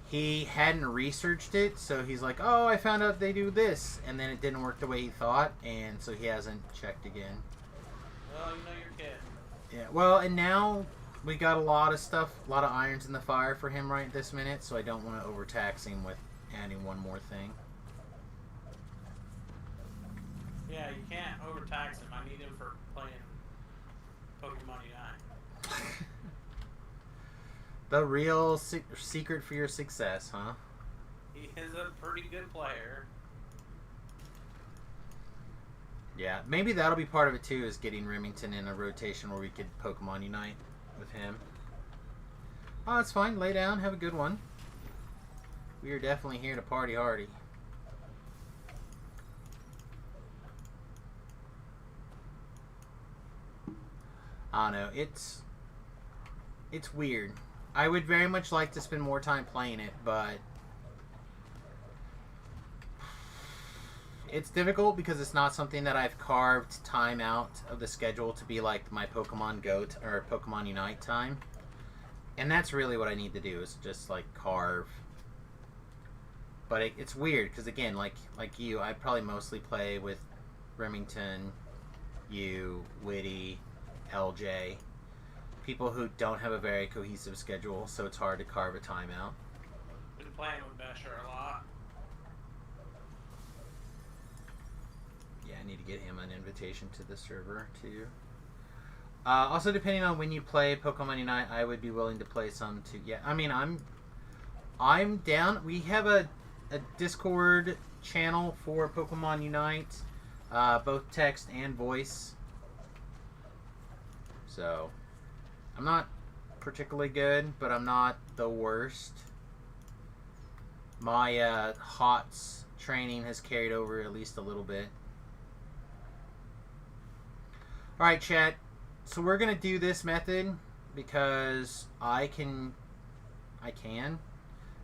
he hadn't researched it, so he's like, oh, I found out they do this, and then it didn't work the way he thought, and so he hasn't checked again. Well, you know your kid. Yeah, well, and now we got a lot of stuff, a lot of irons in the fire for him right this minute, so I don't want to overtax him with adding one more thing. Yeah, you can't overtax him. I need him for playing Pokemon Unite. The real secret for your success, huh? He is a pretty good player. Yeah, maybe that'll be part of it too, is getting Remington in a rotation where we could Pokemon Unite with him. Oh, that's fine. Lay down. Have a good one. We are definitely here to party hardy. I don't know. It's weird. I would very much like to spend more time playing it, but it's difficult because it's not something that I've carved time out of the schedule to be like my Pokemon Go or Pokemon Unite time. And that's really what I need to do, is just like carve. But it's weird because, again, like you, I probably mostly play with Remington, you, Witty, LJ. People who don't have a very cohesive schedule, so it's hard to carve a time out. Been playing with Besher a lot. Yeah, I need to get him an invitation to the server too. Also, depending on when you play Pokemon Unite, I would be willing to play some too. Yeah, I mean, I'm down. We have a Discord channel for Pokemon Unite, both text and voice. So, I'm not particularly good, but I'm not the worst. My HOTS training has carried over at least a little bit. Alright, chat. So we're going to do this method because I can.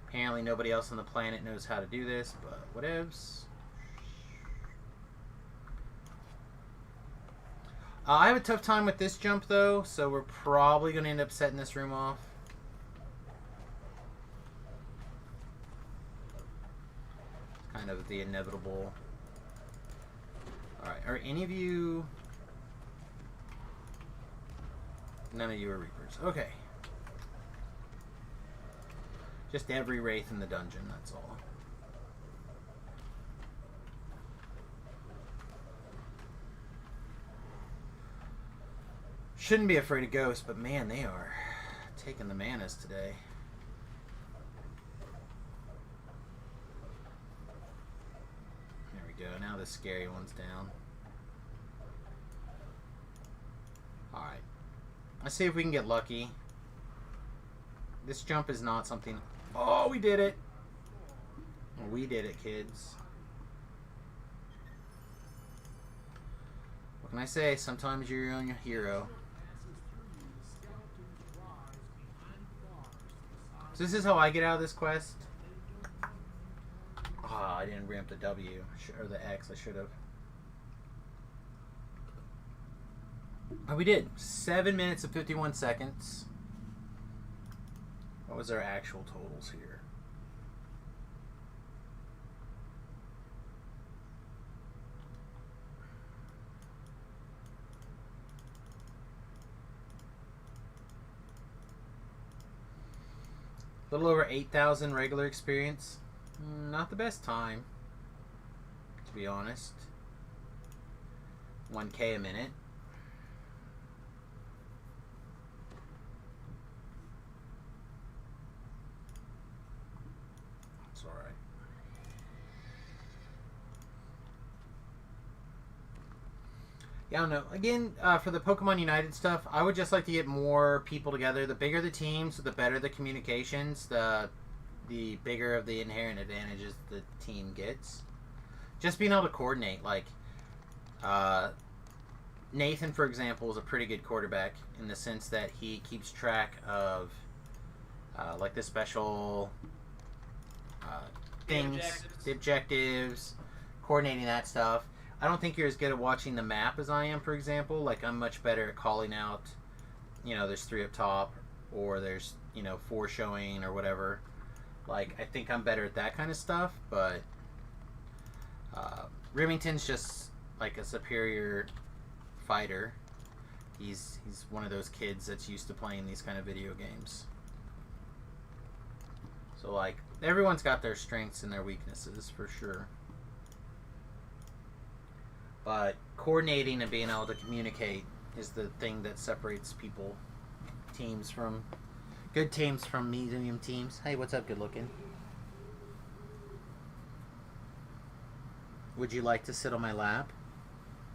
Apparently nobody else on the planet knows how to do this, but whatevs. I have a tough time with this jump, though, so we're probably going to end up setting this room off. Kind of the inevitable. Alright, are any of you... None of you are Reapers. Okay. Just every Wraith in the dungeon, that's all. Shouldn't be afraid of ghosts, but man, they are taking the manas today. There we go. Now the scary one's down. Alright. Let's see if we can get lucky. This jump is not something... Oh, we did it! We did it, kids. What can I say? Sometimes you're your own hero. So this is how I get out of this quest. Ah, I didn't ramp the W or the X. I should have. Oh, we did. 7 minutes and 51 seconds. What was our actual totals here? A little over 8,000 regular experience. Not the best time, to be honest. 1K a minute. That's alright. Yeah, I don't know. Again, for the Pokemon United stuff, I would just like to get more people together. The bigger the teams, the better the communications, the bigger of the inherent advantages the team gets. Just being able to coordinate. Like, Nathan, for example, is a pretty good quarterback in the sense that he keeps track of, like, the special things, the objectives, coordinating that stuff. I don't think you're as good at watching the map as I am, for example. Like, I'm much better at calling out, you know, there's 3 up top, or there's, you know, 4 showing, or whatever. Like, I think I'm better at that kind of stuff, but Remington's just like a superior fighter. He's one of those kids that's used to playing these kind of video games. So, like, everyone's got their strengths and their weaknesses, for sure. But coordinating and being able to communicate is the thing that separates people, teams from... Good teams from medium teams. Hey, what's up, good looking? Would you like to sit on my lap?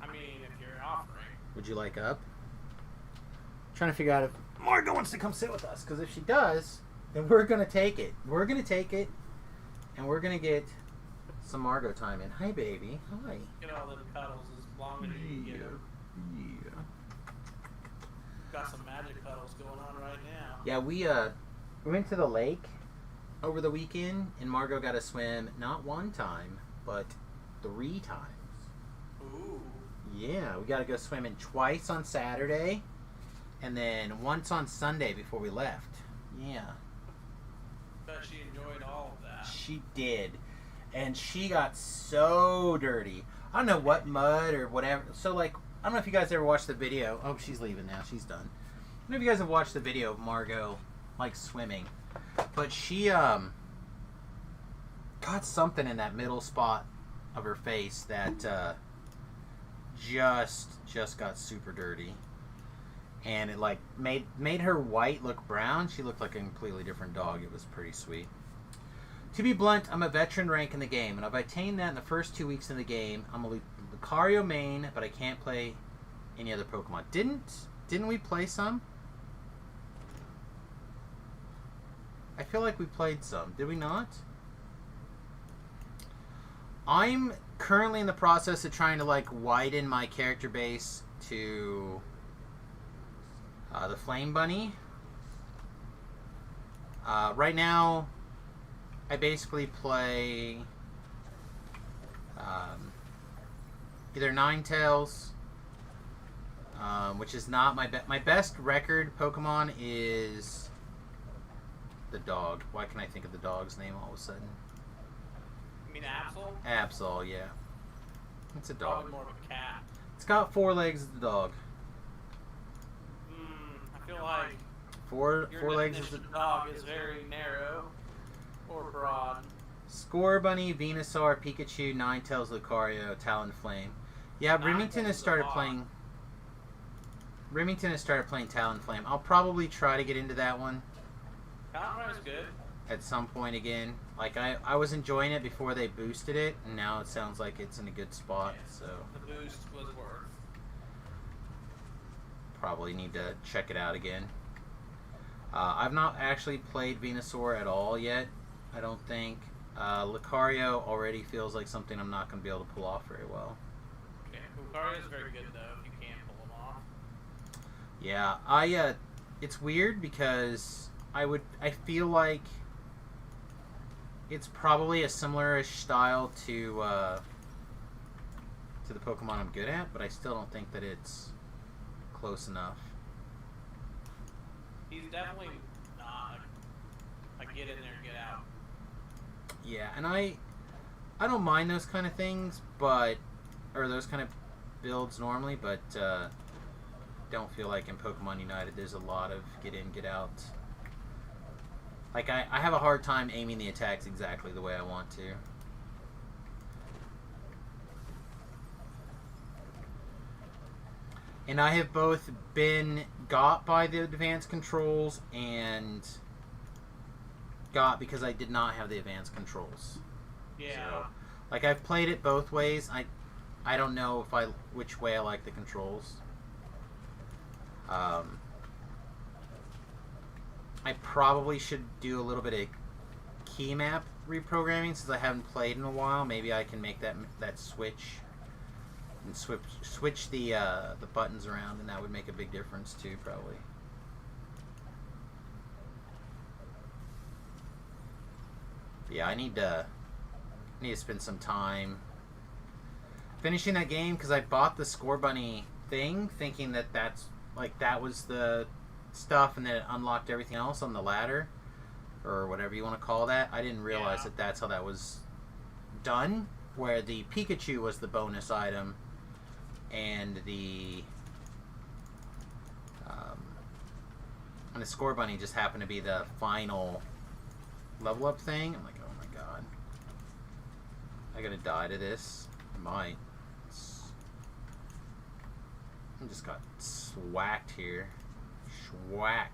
I mean, if you're offering. Would you like up? Trying to figure out if Margo wants to come sit with us, because if she does, then we're going to take it. We're going to take it, and we're going to get some Margo time in. Hi, baby. Hi. Get all them cuddles as long as you can get them. Yeah. Got some magic cuddles going on right now. Yeah, we went to the lake over the weekend, and Margo got to swim not one time, but 3 times. Ooh. Yeah, we got to go swimming twice on Saturday, and then once on Sunday before we left. Yeah. Bet she enjoyed all of that. She did. And she got so dirty. I don't know what mud or whatever. So, like, I don't know if you guys ever watched the video. Oh, she's leaving now. She's done. I don't know if you guys have watched the video of Margo, like, swimming. But she, got something in that middle spot of her face that, just got super dirty. And it, like, made her white look brown. She looked like a completely different dog. It was pretty sweet. To be blunt, I'm a veteran rank in the game, and I've attained that in the first 2 weeks in the game. I'm a Lucario main, but I can't play any other Pokemon. Didn't we play some? I feel like we played some. Did we not? I'm currently in the process of trying to, like, widen my character base to the Flame Bunny. Right now, I basically play either Ninetales, which is not my best record Pokemon is the dog. Why can I think of the dog's name all of a sudden? You mean Absol? Absol, yeah. It's a dog. Probably more of a cat. It's got 4 legs as the dog. I feel like Four your legs as the definition of dog is very narrow or broad. Scorbunny, Venusaur, Pikachu, Ninetales, Lucario, Talonflame. Yeah, Remington has started playing. Remington has started playing Talonflame. I'll probably try to get into that one Talonflame's good. at some point again. Like I was enjoying it before they boosted it, and now it sounds like it's in a good spot. Yeah. So The boost was worth. probably need to check it out again. I've not actually played Venusaur at all yet. I don't think. Lucario already feels like something I'm not going to be able to pull off very well. Okay, Lucario's very good though if you can pull him off. Yeah, it's weird because I feel like it's probably a similar-ish style to the Pokemon I'm good at, but I still don't think that it's close enough. He's definitely not a get in there, get out. Yeah, and I don't mind those kind of things, or those kind of builds normally, but don't feel like in Pokemon United there's a lot of get in, get out. Like, I have a hard time aiming the attacks exactly the way I want to. And I have both been got by the advanced controls and got because I did not have the advanced controls. Yeah. So, like, I've played it both ways. I don't know which way I like the controls. I probably should do a little bit of key map reprogramming since I haven't played in a while. Maybe I can make that switch and switch the buttons around, and that would make a big difference too, probably. Yeah, I need to spend some time finishing that game because I bought the Scorbunny thing thinking that was the stuff and then it unlocked everything else on the ladder. or whatever you want to call that. I didn't realize Yeah. that that's how that was done, where the Pikachu was the bonus item and the Score Bunny just happened to be the final level up thing. I'm like, oh my god. I gotta die to this? I might. I just got swacked here. Schwacked.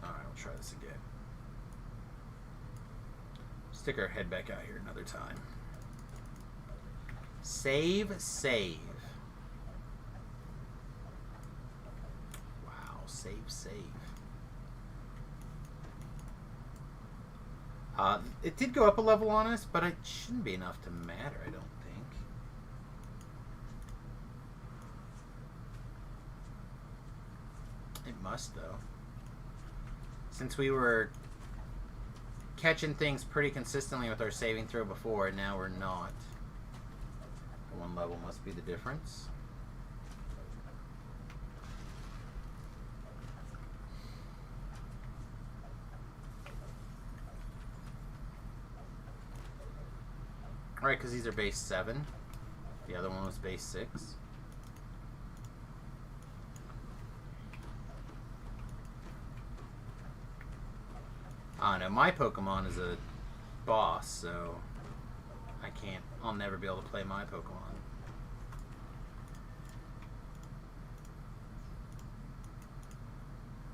Alright, we'll try this again. Stick our head back out here another time. Save, save. Wow, save, save. It did go up a level on us, but it shouldn't be enough to matter, I don't think. It must, though. Since we were catching things pretty consistently with our saving throw before, now we're not. One level must be the difference. Alright, because these are base 7. The other one was base 6. I don't know, my Pokemon is a boss, so I'll never be able to play my Pokemon.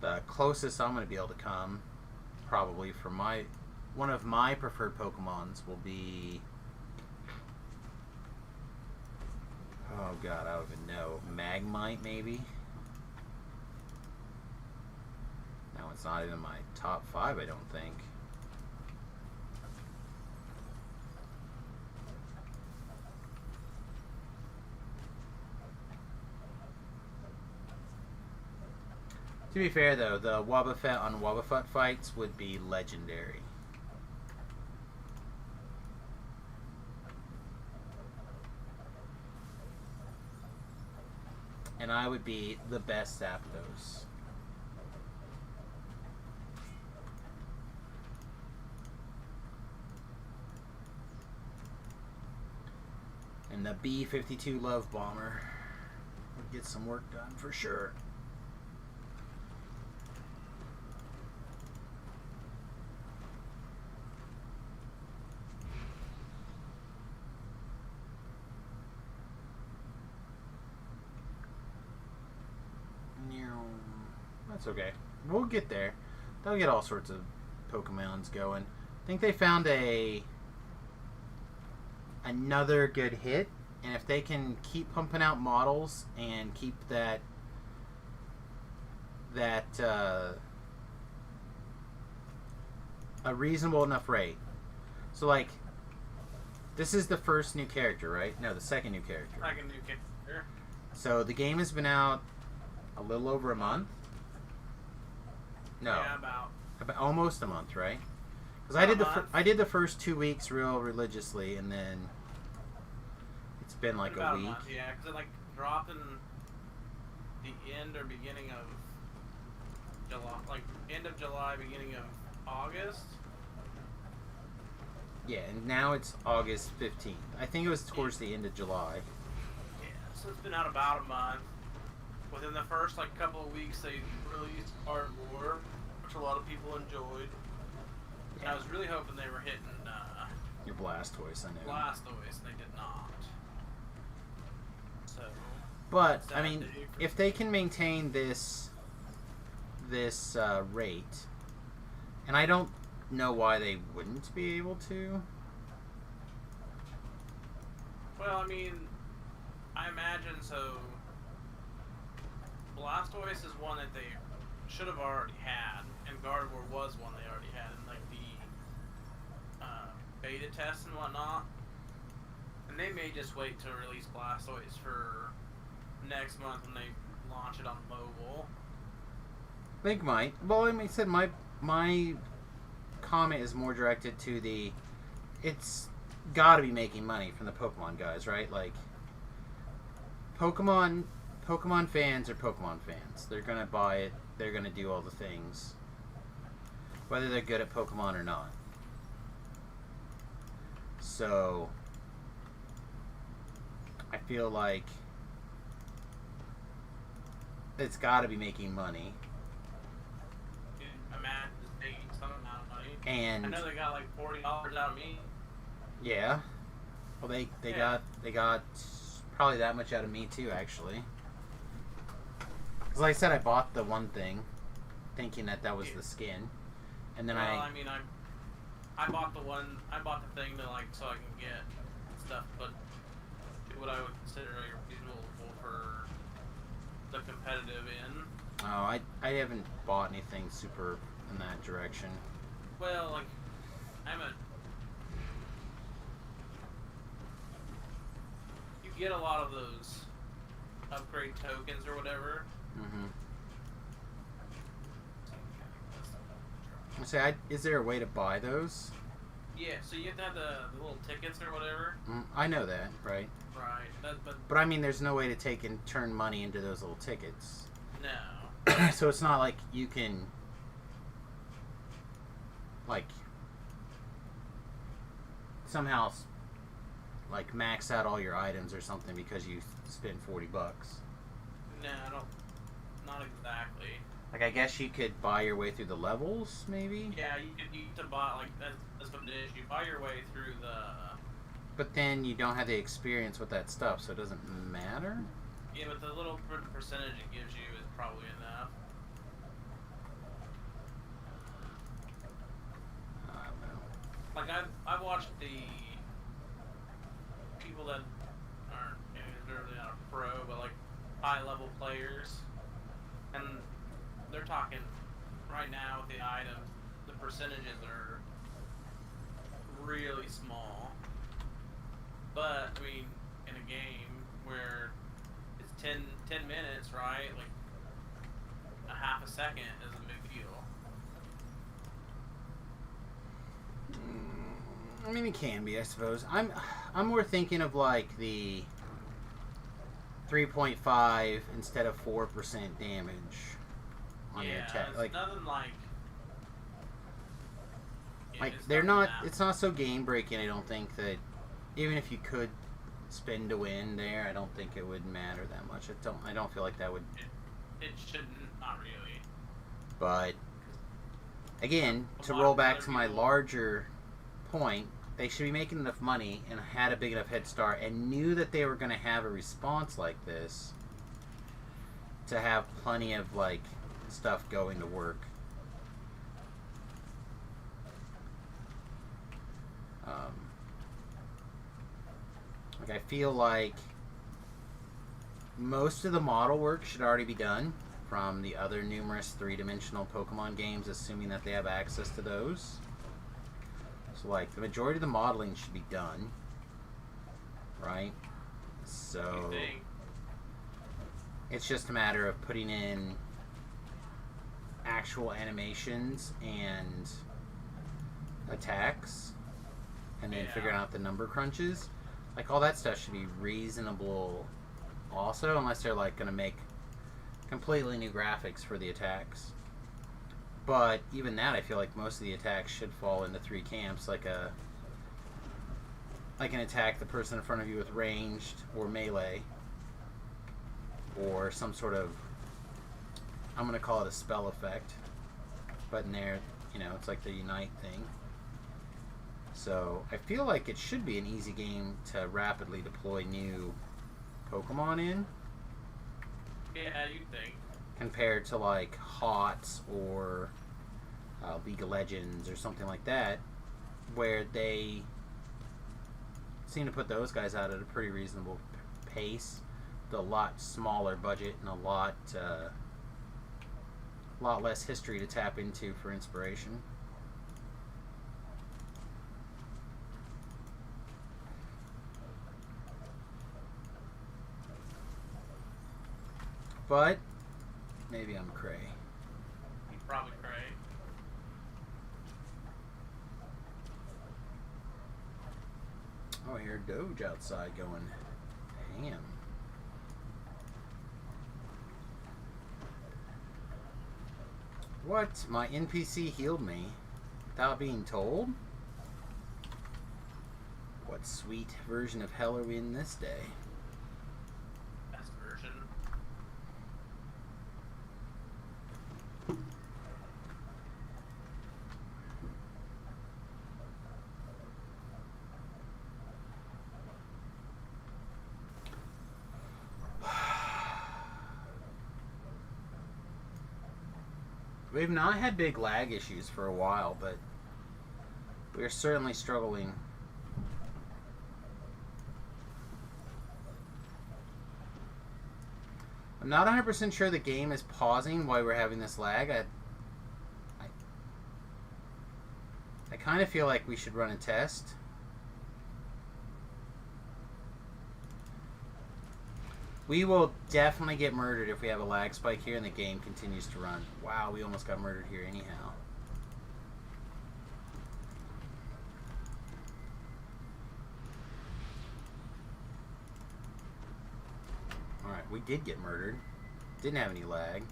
The closest I'm going to be able to come, probably for one of my preferred Pokemons will be, oh god, I don't even know, Magmite maybe? No, it's not even my top 5, I don't think. To be fair, though, the Wobbuffet on Wobbuffet fights would be legendary. And I would be the best Zapdos. And the B-52 Love Bomber would get some work done for sure. That's okay. We'll get there. They'll get all sorts of Pokemons going. I think they found another good hit, and if they can keep pumping out models and keep that a reasonable enough rate. So like, this is the first new character, right? No, the second new character. Second new character. So the game has been out a little over a month. No, Yeah, about almost a month, right? Because I did the first 2 weeks real religiously, and then it's been like about a week. month, yeah, because it like dropped in the end or beginning of July, like end of July, beginning of August. Yeah, and now it's August 15th. I think it was towards the end of July. Yeah, so it's been out about a month. Within the first like couple of weeks, they released Ardmore, which a lot of people enjoyed. And I was really hoping they were hitting Your Blastoise, I know. Blastoise, and they did not. So, But sad I mean, day for- if they can maintain this rate, and I don't know why they wouldn't be able to. Well, I mean, I imagine so. Blastoise is one that they should have already had, and Gardevoir was one they already had in like the beta tests and whatnot. And they may just wait to release Blastoise for next month when they launch it on mobile. They might. Well, like I said, my comment is more directed to it's got to be making money from the Pokemon guys, right? Like, Pokemon fans are Pokemon fans. They're gonna buy it. They're gonna do all the things, whether they're good at Pokemon or not. So, I feel like it's got to be making money. Imagine just taking some amount of money. And I know they got like $40 out of me. yeah, well they got probably that much out of me too, actually. Because like I said, I bought the one thing, thinking that was the skin, and then I mean, I bought the thing to like so I can get stuff, but what I would consider reasonable for the competitive end. Oh, I haven't bought anything super in that direction. Well, like you get a lot of those upgrade tokens or whatever. Mm-hmm. Say, is there a way to buy those? Yeah, so you have to have the little tickets or whatever. I know that, right? Right. But I mean, there's no way to take and turn money into those little tickets. No. So it's not like you can, like, somehow, like, max out all your items or something because you spent $40. No, not exactly. Like, I guess you could buy your way through the levels, maybe? Yeah, you could buy, like, that's what it is. You buy your way through the... But then you don't have the experience with that stuff, so it doesn't matter? Yeah, but the little percentage it gives you is probably enough. I don't know. Like, I've watched the people that aren't, they're really not a pro, but, like, high-level players, and they're talking right now with the items, the percentages are really small. But, I mean, in a game where it's 10 minutes, right? Like, a half a second is a big deal. I mean, it can be, I suppose. I'm more thinking of, like, the 3.5 instead of 4% damage on your attack. It's Like, nothing like... like it's they're nothing not. that- It's not so game breaking. I don't think that even if you could spin to win there, I don't think it would matter that much. I don't feel like that would. It shouldn't, not really. But again, A to lot roll of back other to my people- larger point, they should be making enough money and had a big enough head start and knew that they were going to have a response like this to have plenty of like stuff going to work. Like, I feel like most of the model work should already be done from the other numerous three-dimensional Pokemon games, assuming that they have access to those. So, like, the majority of the modeling should be done, right? So, You think? it's just a matter of putting in actual animations and attacks, and then Yeah. figuring out the number crunches. Like, all that stuff should be reasonable also, unless they're, like, going to make completely new graphics for the attacks. But even that, I feel like most of the attacks should fall into three camps, like an attack the person in front of you with ranged or melee, or some sort of, I'm going to call it a spell effect, but in there, you know, it's like the Unite thing. So I feel like it should be an easy game to rapidly deploy new Pokemon in, Yeah, you think. compared to like HOTS or League of Legends or something like that, where they seem to put those guys out at a pretty reasonable pace, with a lot smaller budget and a lot less history to tap into for inspiration. But maybe I'm cray. You probably cray. Oh, I hear Doge outside going ham. What? My NPC healed me without being told? What sweet version of hell are we in this day? Best version. We've not had big lag issues for a while, but we're certainly struggling. I'm not 100% sure the game is pausing while we're having this lag. I kind of feel like we should run a test. We will definitely get murdered if we have a lag spike here and the game continues to run. Wow, we almost got murdered here anyhow. Alright, we did get murdered. Didn't have any lag.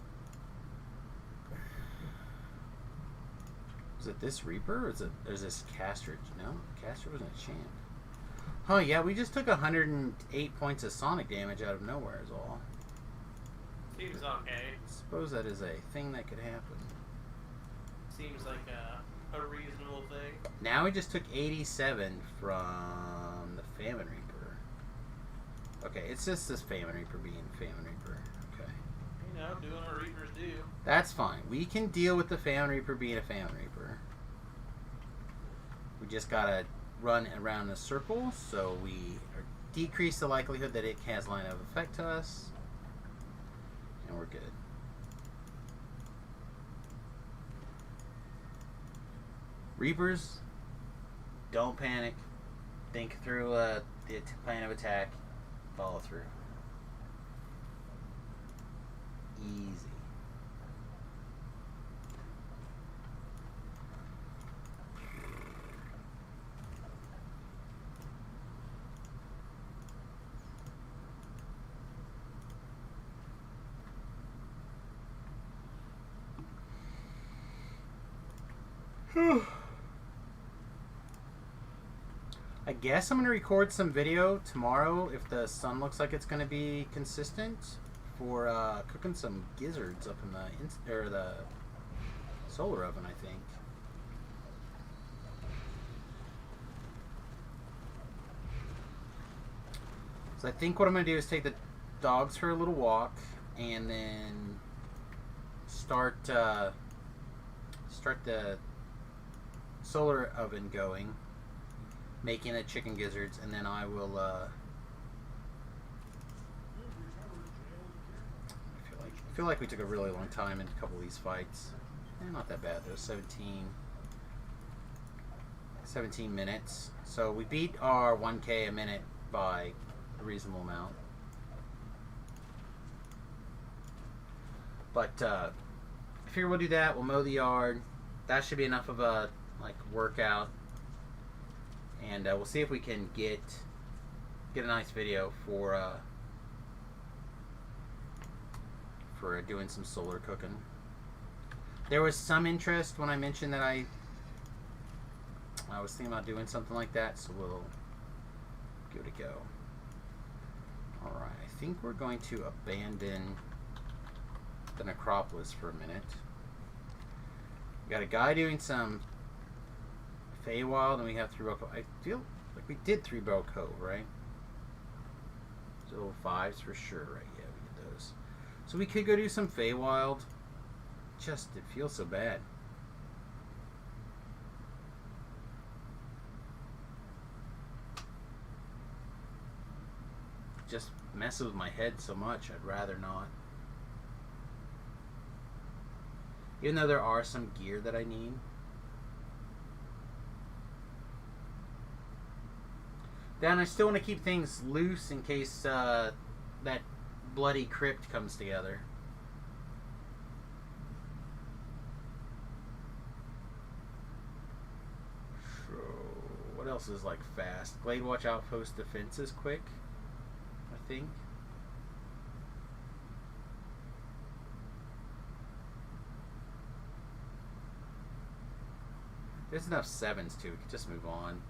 Was it this Reaper or is this Caster? No, Caster wasn't a champ. Oh yeah, we just took 108 points of sonic damage out of nowhere is all. Seems okay. Suppose that is a thing that could happen. Seems like a reasonable thing. Now we just took 87 from the Famine Reaper. Okay, it's just this Famine Reaper being Famine Reaper. Okay. You know, doing what Reapers do. That's fine. We can deal with the Famine Reaper being a Famine Reaper. We just gotta run around in a circle so we decrease the likelihood that it has line of effect to us. And we're good. Reapers, don't panic. Think through the plan of attack. Follow through. Easy. I guess I'm going to record some video tomorrow if the sun looks like it's going to be consistent for cooking some gizzards up in the solar oven, I think. So I think what I'm going to do is take the dogs for a little walk and then start the solar oven going, making the chicken gizzards, and then I will I feel like we took a really long time in a couple of these fights. Not that bad though. 17 minutes. So we beat our 1K a minute by a reasonable amount. But I figure we'll do that. We'll mow the yard. That should be enough of a workout, and we'll see if we can get a nice video for doing some solar cooking. There was some interest when I mentioned that I was thinking about doing something like that, so we'll give it a go. All right, I think we're going to abandon the necropolis for a minute. We got a guy doing some Feywild, and we have Three Bow Cove. I feel like we did Three Bow Cove, right? So 5s for sure, right? Yeah, we did those. So we could go do some Feywild. Just, it feels so bad. Just messes with my head so much, I'd rather not. Even though there are some gear that I need. Then I still want to keep things loose in case that bloody crypt comes together. So, what else else is like fast. Glade Watch Outpost defense is quick, I think. There's enough 7s too. We could just move on.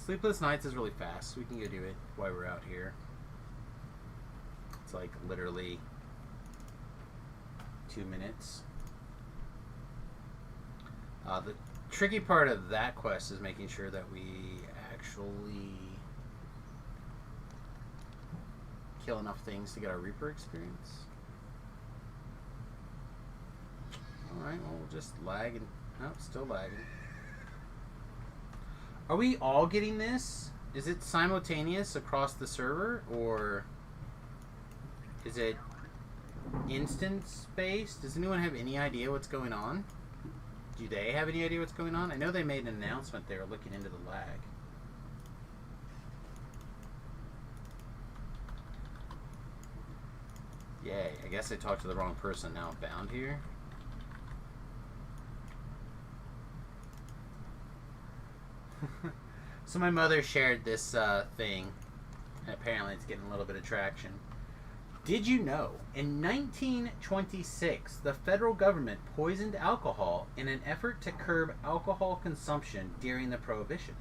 Sleepless Nights is really fast, so we can go do it while we're out here. It's like literally 2 minutes. The tricky part of that quest is making sure that we actually kill enough things to get our Reaper experience. Alright, well, we'll just lag and... Oh, still lagging. Are we all getting this? Is it simultaneous across the server, or is it instance-based? Does anyone have any idea what's going on? Do they have any idea what's going on? I know they made an announcement they were looking into the lag. Yay, I guess I talked to the wrong person. Now I'm bound here. So my mother shared this thing, and apparently it's getting a little bit of traction. Did you know, in 1926, the federal government poisoned alcohol in an effort to curb alcohol consumption during the Prohibition?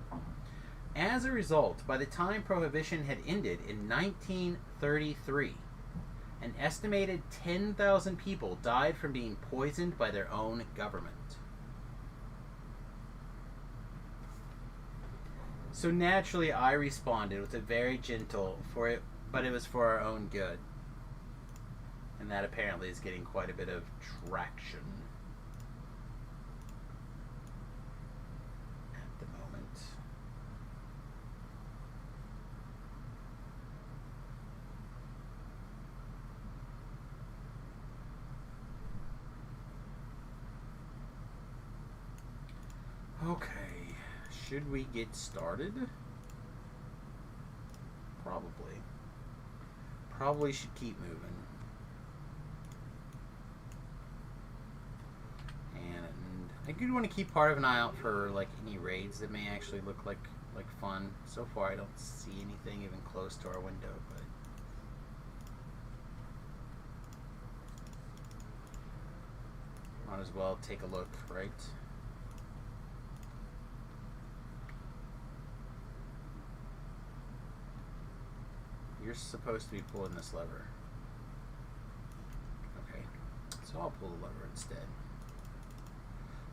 As a result, by the time Prohibition had ended in 1933, an estimated 10,000 people died from being poisoned by their own government. So naturally, I responded with a very gentle for it, but it was for our own good. And that apparently is getting quite a bit of traction at the moment. Okay. Should we get started? Probably. Probably should keep moving. And I do want to keep part of an eye out for like any raids that may actually look like fun. So far I don't see anything even close to our window, but might as well take a look, right? You're supposed to be pulling this lever. Okay, so I'll pull the lever instead.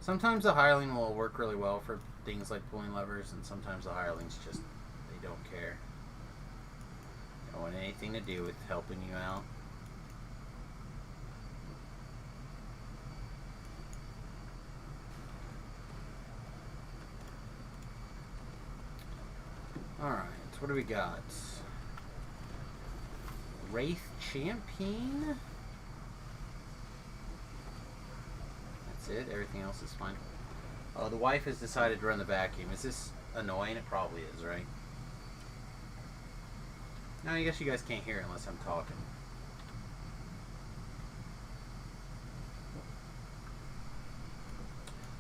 Sometimes the hireling will work really well for things like pulling levers, and sometimes the hirelings just, they don't care. They don't want anything to do with helping you out. Alright, what do we got? Wraith Champion? That's it? Everything else is fine. Oh, the wife has decided to run the vacuum. Is this annoying? It probably is, right? No, I guess you guys can't hear it unless I'm talking.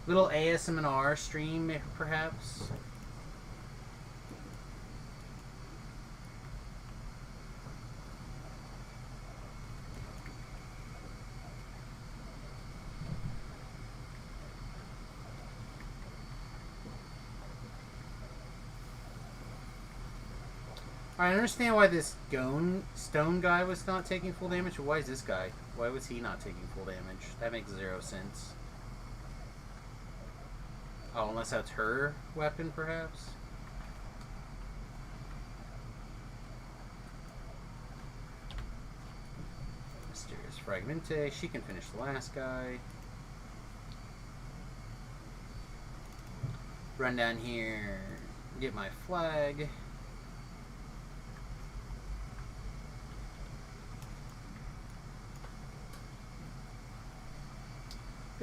Little ASMR stream, perhaps? I understand why this stone guy was not taking full damage, but why is this guy? Why was he not taking full damage? That makes 0 sense. Oh, unless that's her weapon, perhaps? Mysterious Fragmente. She can finish the last guy. Run down here, get my flag.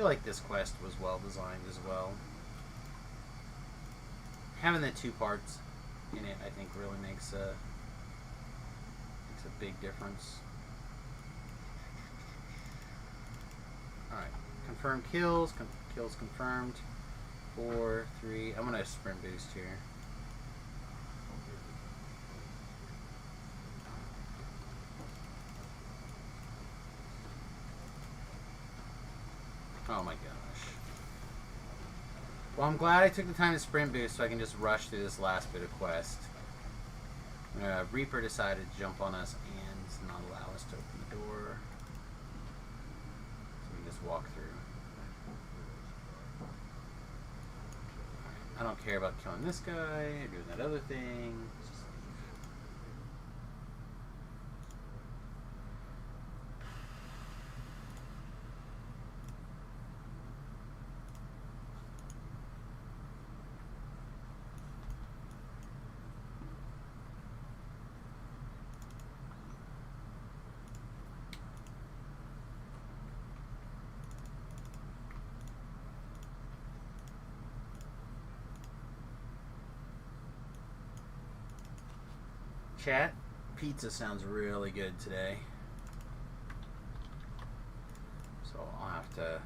feel like this quest was well designed as well. Having the 2 parts in it, I think, really makes a big difference. Alright, confirmed kills. Kills confirmed. 4, 3. I'm gonna sprint boost here. Oh my gosh. Well, I'm glad I took the time to sprint boost so I can just rush through this last bit of quest. Reaper decided to jump on us and not allow us to open the door. So we can just walk through. I don't care about killing this guy or doing that other thing. Let's just leave. Chat, pizza sounds really good today. So I'll have to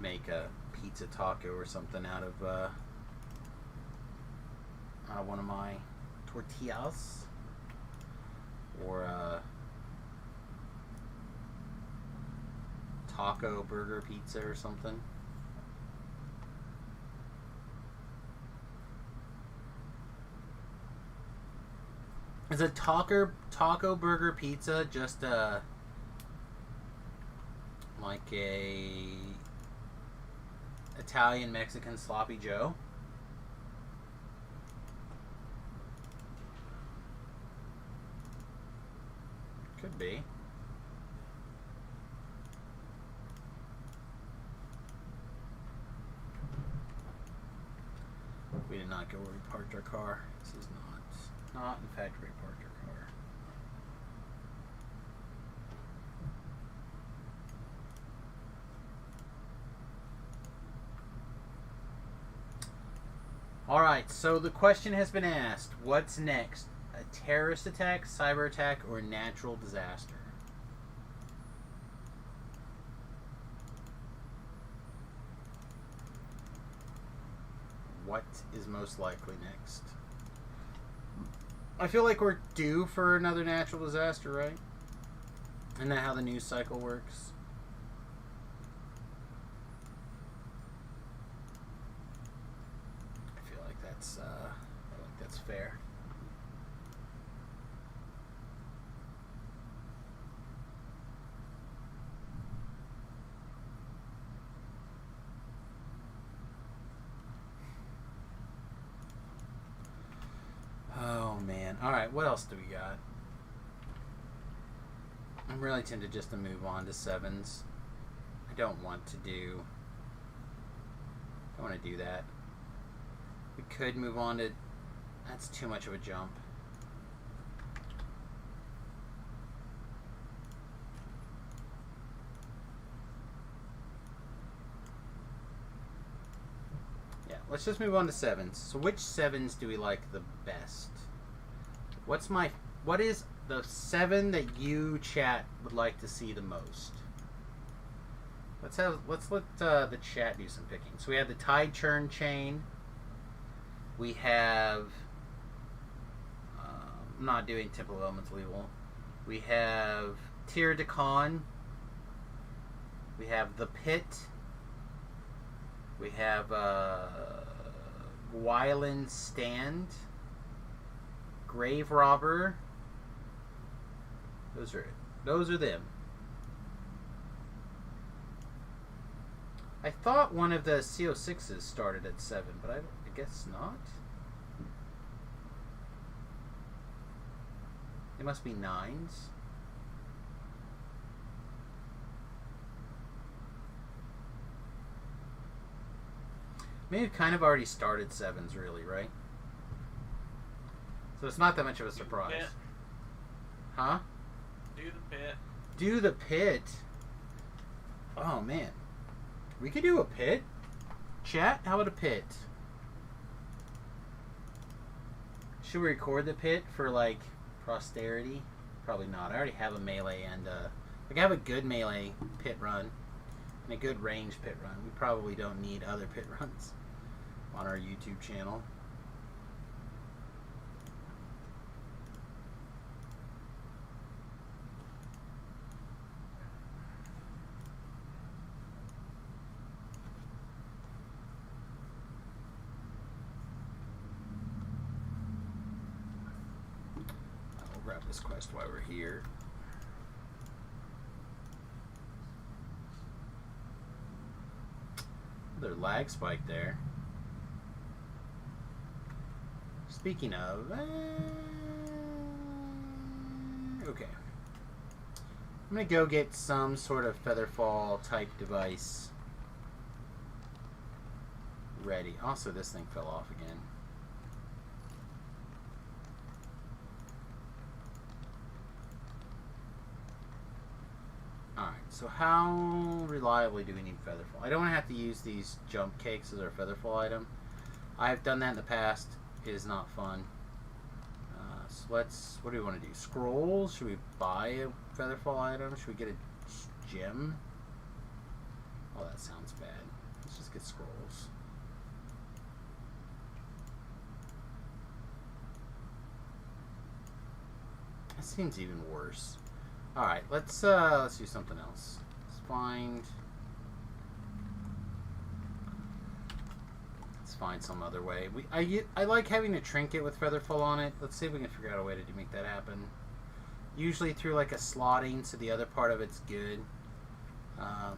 make a pizza taco or something out of one of my tortillas. Or taco burger pizza or something. Is a taco burger pizza just like a Italian Mexican sloppy Joe? Could be. We did not go where we parked our car. This is not in fact where we parked our car. Alright, so the question has been asked. What's next? A terrorist attack, cyber attack, or natural disaster? What is most likely next? I feel like we're due for another natural disaster, right? Isn't that how the news cycle works? I feel like that's fair. Oh man. Alright, what else do we got? I'm really tempted just to move on to 7s. I don't want to do that. We could move on to... That's too much of a jump. Yeah, let's just move on to 7s. So which 7s do we like the best? What is the 7 that you, chat, would like to see the most? Let's let the chat do some picking. So we have the Tide Churn Chain. We have I'm not doing Temple of Elemental Evil. We have Tyr Dakan. We have the Pit. We have Wyland Stand. Grave Robber. Those are them. I thought one of the CO6s started at 7, but I guess not. It must be 9s. Maybe it kind of already started 7s, really, right? So it's not that much of a surprise. Huh? Do the Pit. Do the Pit. man. We could do a pit. Chat, how about a pit? Should we record the pit for, like, posterity? Probably not. I already have a melee and, like, I have a good melee pit run and a good range pit run. We probably don't need other pit runs on our YouTube channel. We'll grab this quest while we're here. Another lag spike there. Speaking of, okay. I'm gonna go get some sort of Featherfall type device ready. Also, this thing fell off again. Alright, so how reliably do we need Featherfall? I don't want to have to use these jump cakes as our Featherfall item. I've done that in the past. It is not fun. So let's, what do we want to do? Scrolls? Should we buy a Featherfall item? Should we get a gem? Oh, that sounds bad. Let's just get scrolls. That seems even worse. Alright, let's do something else. Let's find some other way. I like having a trinket with Featherfall on it. Let's see if we can figure out a way to make that happen. Usually through like a slotting, so the other part of it's good. I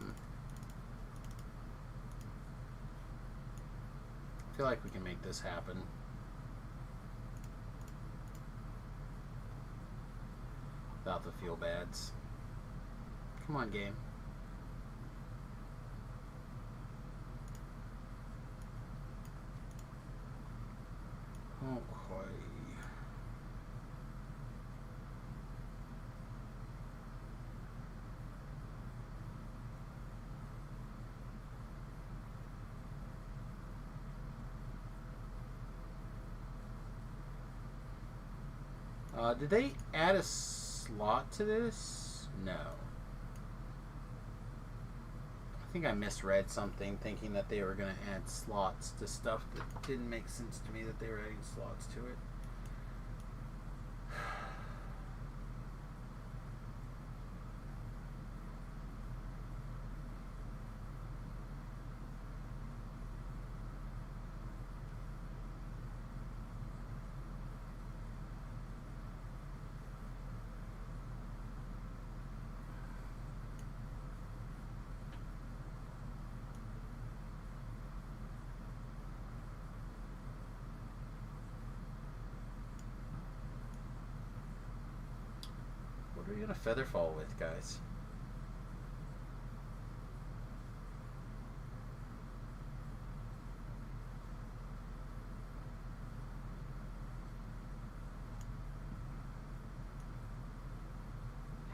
feel like we can make this happen. Without the feel bads. Come on, game. Okay. Did they add a slot to this? No. I think I misread something thinking that they were going to add slots to stuff that didn't make sense to me that they were adding slots to it. What are we gonna Featherfall with, guys?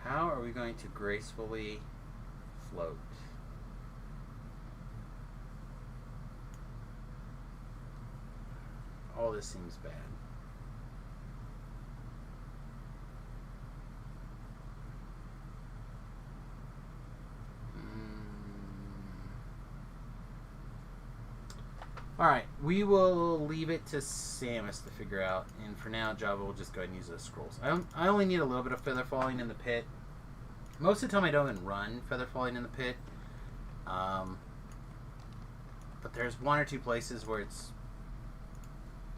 How are we going to gracefully float? All this seems bad. Alright, we will leave it to Samus to figure out, and for now, Java will just go ahead and use those scrolls. I only need a little bit of feather falling in the pit. Most of the time I don't even run feather falling in the pit. But there's one or two places where it's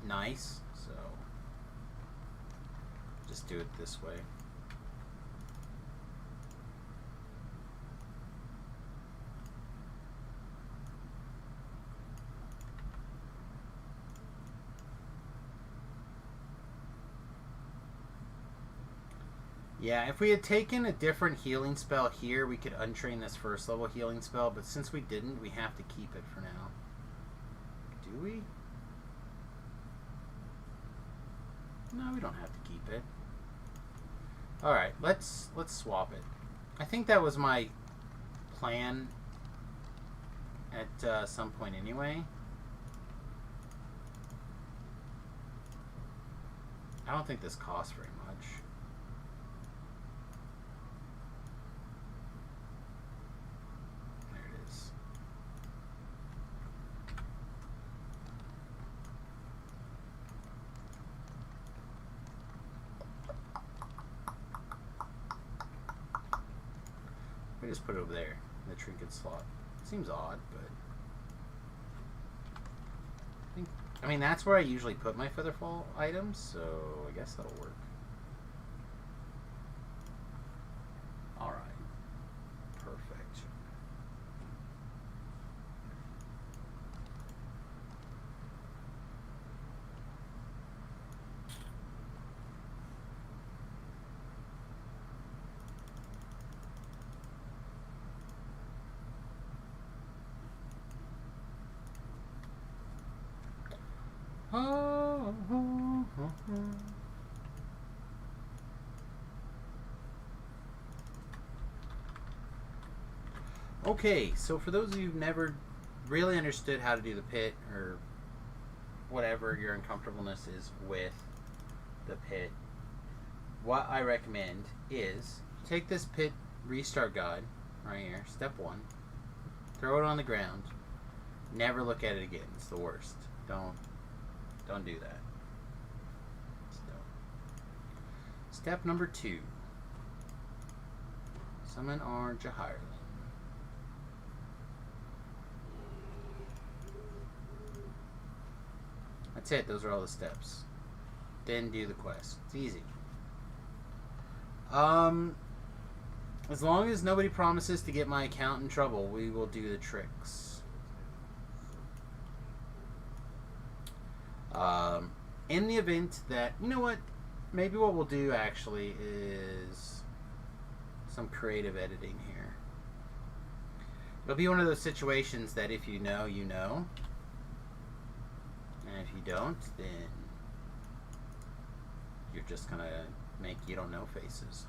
nice, so just do it this way. Yeah, if we had taken a different healing spell here, we could untrain this first level healing spell, but since we didn't, we have to keep it for now. Do we? No, we don't have to keep it. Alright, let's swap it. I think that was my plan at some point anyway. I don't think this costs very much. There it is. We just put it over there in the trinket slot. Seems odd, but I mean, that's where I usually put my Featherfall items, so I guess that'll work. Alright. Perfect. Okay, so for those of you who've never really understood how to do the pit, or whatever your uncomfortableness is with the pit, what I recommend is take this pit restart guide right here, step 1, throw it on the ground, never look at it again. It's the worst. Don't do that. Just don't. Step number 2. Summon our Jahirli. That's it. Those are all the steps. Then do the quest. It's easy. As long as nobody promises to get my account in trouble, we will do the tricks. In the event that, you know what, maybe what we'll do actually is some creative editing here. It'll be one of those situations that if you know, you know. And if you don't, then you're just gonna make you don't know faces.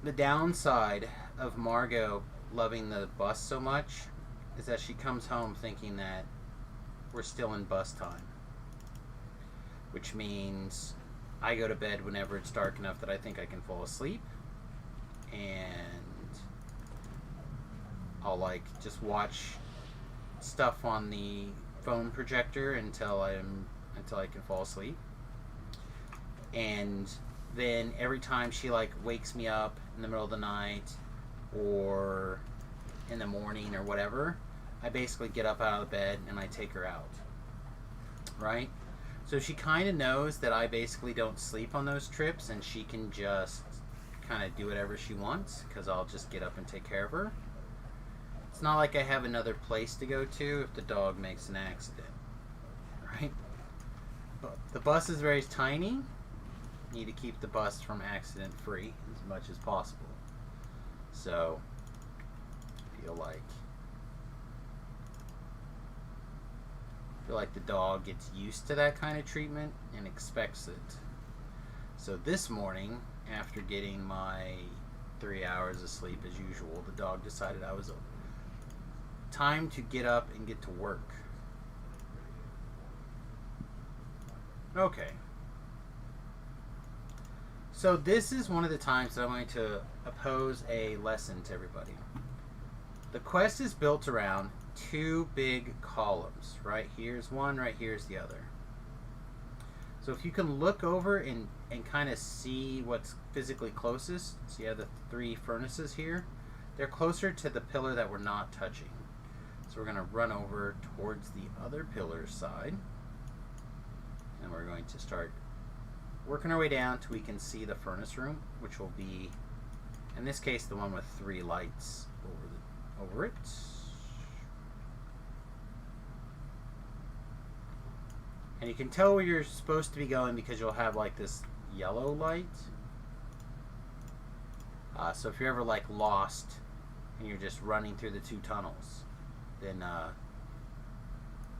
The downside of Margot loving the bus so much is that she comes home thinking that we're still in bus time. Which means I go to bed whenever it's dark enough that I think I can fall asleep. And I'll like just watch stuff on the phone projector until I can fall asleep. And then every time she like wakes me up in the middle of the night or in the morning or whatever, I basically get up out of the bed and I take her out. Right? So she kind of knows that I basically don't sleep on those trips, and she can just kind of do whatever she wants because I'll just get up and take care of her. It's not like I have another place to go to if the dog makes an accident. Right? But the bus is very tiny. Need to keep the bus from accident free as much as possible. So I feel like the dog gets used to that kind of treatment and expects it. So this morning, after getting my 3 hours of sleep as usual, the dog decided I was time to get up and get to work. Okay. So this is one of the times that I'm going to oppose a lesson to everybody. The quest is built around 2 big columns. Right here's one, right here's the other. So if you can look over and kind of see what's physically closest, so you have the 3 furnaces here, they're closer to the pillar that we're not touching. So we're going to run over towards the other pillar side, and we're going to start working our way down till we can see the furnace room, which will be, in this case, the one with 3 lights over it. And you can tell where you're supposed to be going because you'll have like this yellow light. So if you're ever like lost and you're just running through the 2 tunnels, then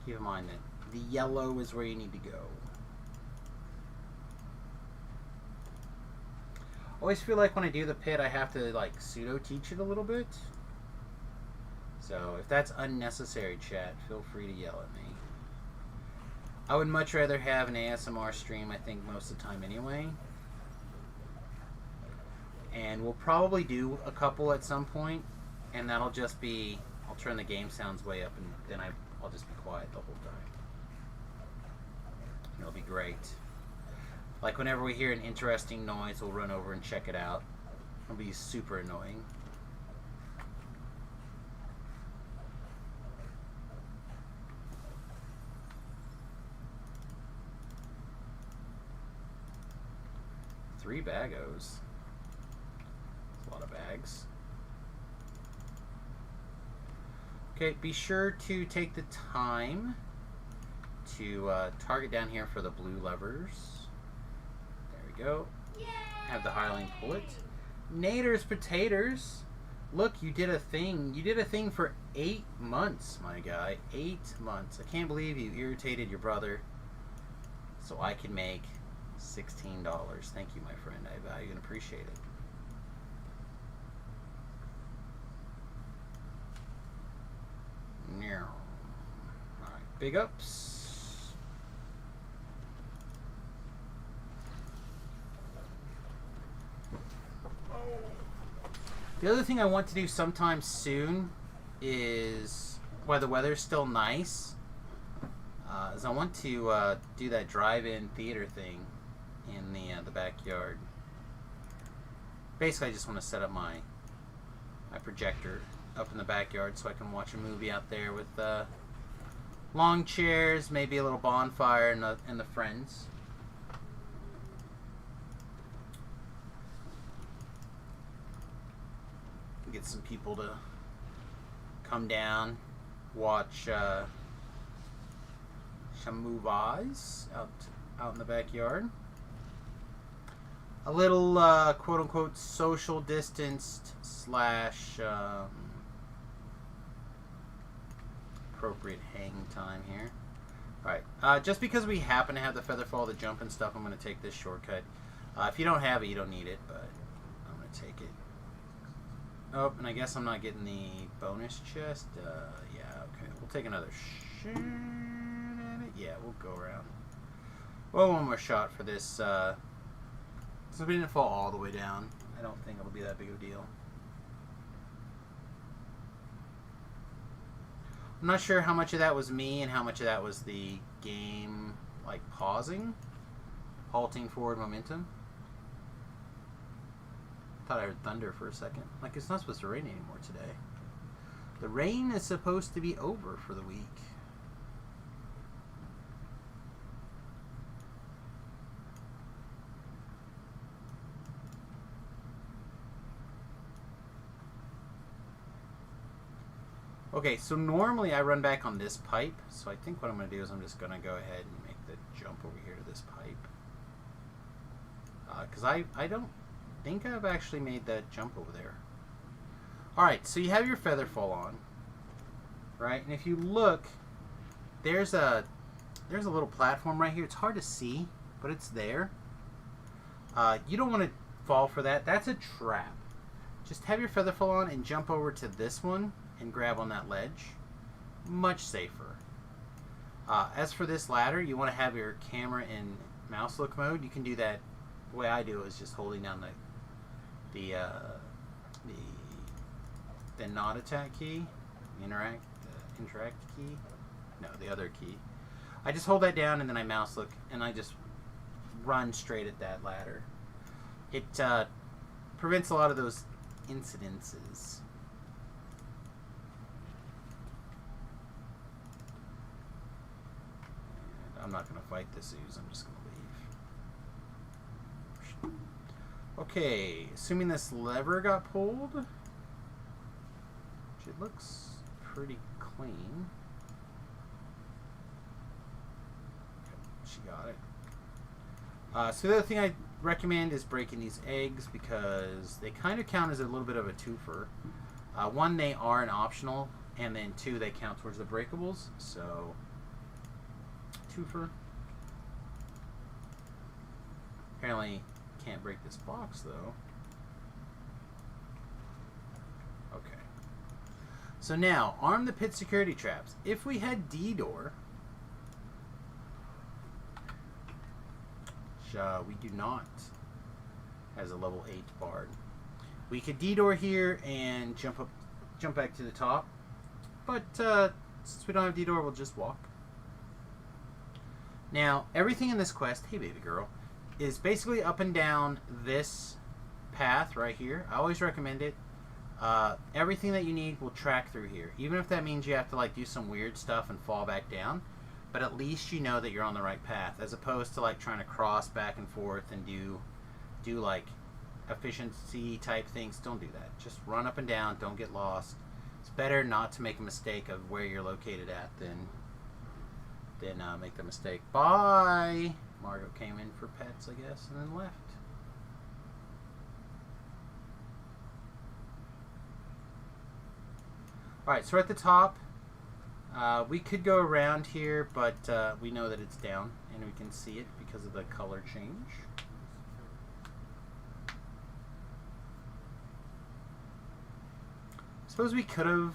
keep in mind that the yellow is where you need to go. Always feel like when I do the pit, I have to like pseudo teach it a little bit. So if that's unnecessary, chat, feel free to yell at me. I would much rather have an ASMR stream, I think, most of the time anyway. And we'll probably do a couple at some point, and that'll just be, I'll turn the game sounds way up, and then I'll just be quiet the whole time. And it'll be great. Like whenever we hear an interesting noise, we'll run over and check it out. It'll be super annoying. Three baggos. That's a lot of bags. Okay, be sure to take the time to target down here for the blue levers. There we go. Yay! Have the hireling pull it. Nader's potatoes. Look, you did a thing. You did a thing for 8 months, my guy. 8 months. I can't believe you irritated your brother so I can make $16. Thank you, my friend. I value and appreciate it. Alright, big ups. The other thing I want to do sometime soon is, while the weather's still nice, is I want to do that drive-in theater thing in the backyard. Basically, I just want to set up my projector up in the backyard so I can watch a movie out there with long chairs, maybe a little bonfire and the friends. Get some people to come down, watch some movies out in the backyard. A little quote unquote social distanced / appropriate hang time here. Alright, just because we happen to have the feather fall, the jump and stuff, I'm going to take this shortcut. If you don't have it, you don't need it, but I'm going to take it. Oh, and I guess I'm not getting the bonus chest. Yeah, okay. We'll take another shot at it. Yeah, we'll go around. Well, one more shot for this. So we didn't fall all the way down. I don't think it'll be that big of a deal. I'm not sure how much of that was me and how much of that was the game, like, pausing. Halting forward momentum. Thought I heard thunder for a second. Like, it's not supposed to rain anymore today. The rain is supposed to be over for the week. Okay, so normally I run back on this pipe. So I think what I'm going to do is I'm just going to go ahead and make the jump over here to this pipe. Because I don't think I've actually made that jump over there. Alright, so you have your feather fall on. Right? And if you look, there's a little platform right here. It's hard to see, but it's there. You don't want to fall for that. That's a trap. Just have your feather fall on and jump over to this one and grab on that ledge. Much safer. As for this ladder, you want to have your camera in mouse look mode. You can do that. The way I do it is just holding down the not attack key, interact key. No, the other key. I just hold that down and then I mouse look and I just run straight at that ladder. It prevents a lot of those incidences. And I'm not going to fight this ooze. I'm just going to leave. Okay, assuming this lever got pulled, which it looks pretty clean. She got it. So the other thing I recommend is breaking these eggs because they kind of count as a little bit of a twofer. One, they are an optional And then 2, they count towards the breakables. So 2 for. Apparently can't break this box though. Okay. So now, arm the pit security traps. If we had D-door, which we do not, as a level 8 bard, we could D-door here and jump back to the top. But since we don't have D-door, we'll just walk. Now, everything in this quest, hey baby girl, is basically up and down this path right here. I always recommend it. Everything that you need will track through here, even if that means you have to like do some weird stuff and fall back down. But at least you know that you're on the right path, as opposed to like trying to cross back and forth and do like efficiency type things. Don't do that. Just run up and down. Don't get lost. It's better not to make a mistake of where you're located at than make the mistake. Bye. Margot came in for pets, I guess, and then left. Alright, so we're at the top. We could go around here, but we know that it's down, and we can see it because of the color change. Suppose we could have.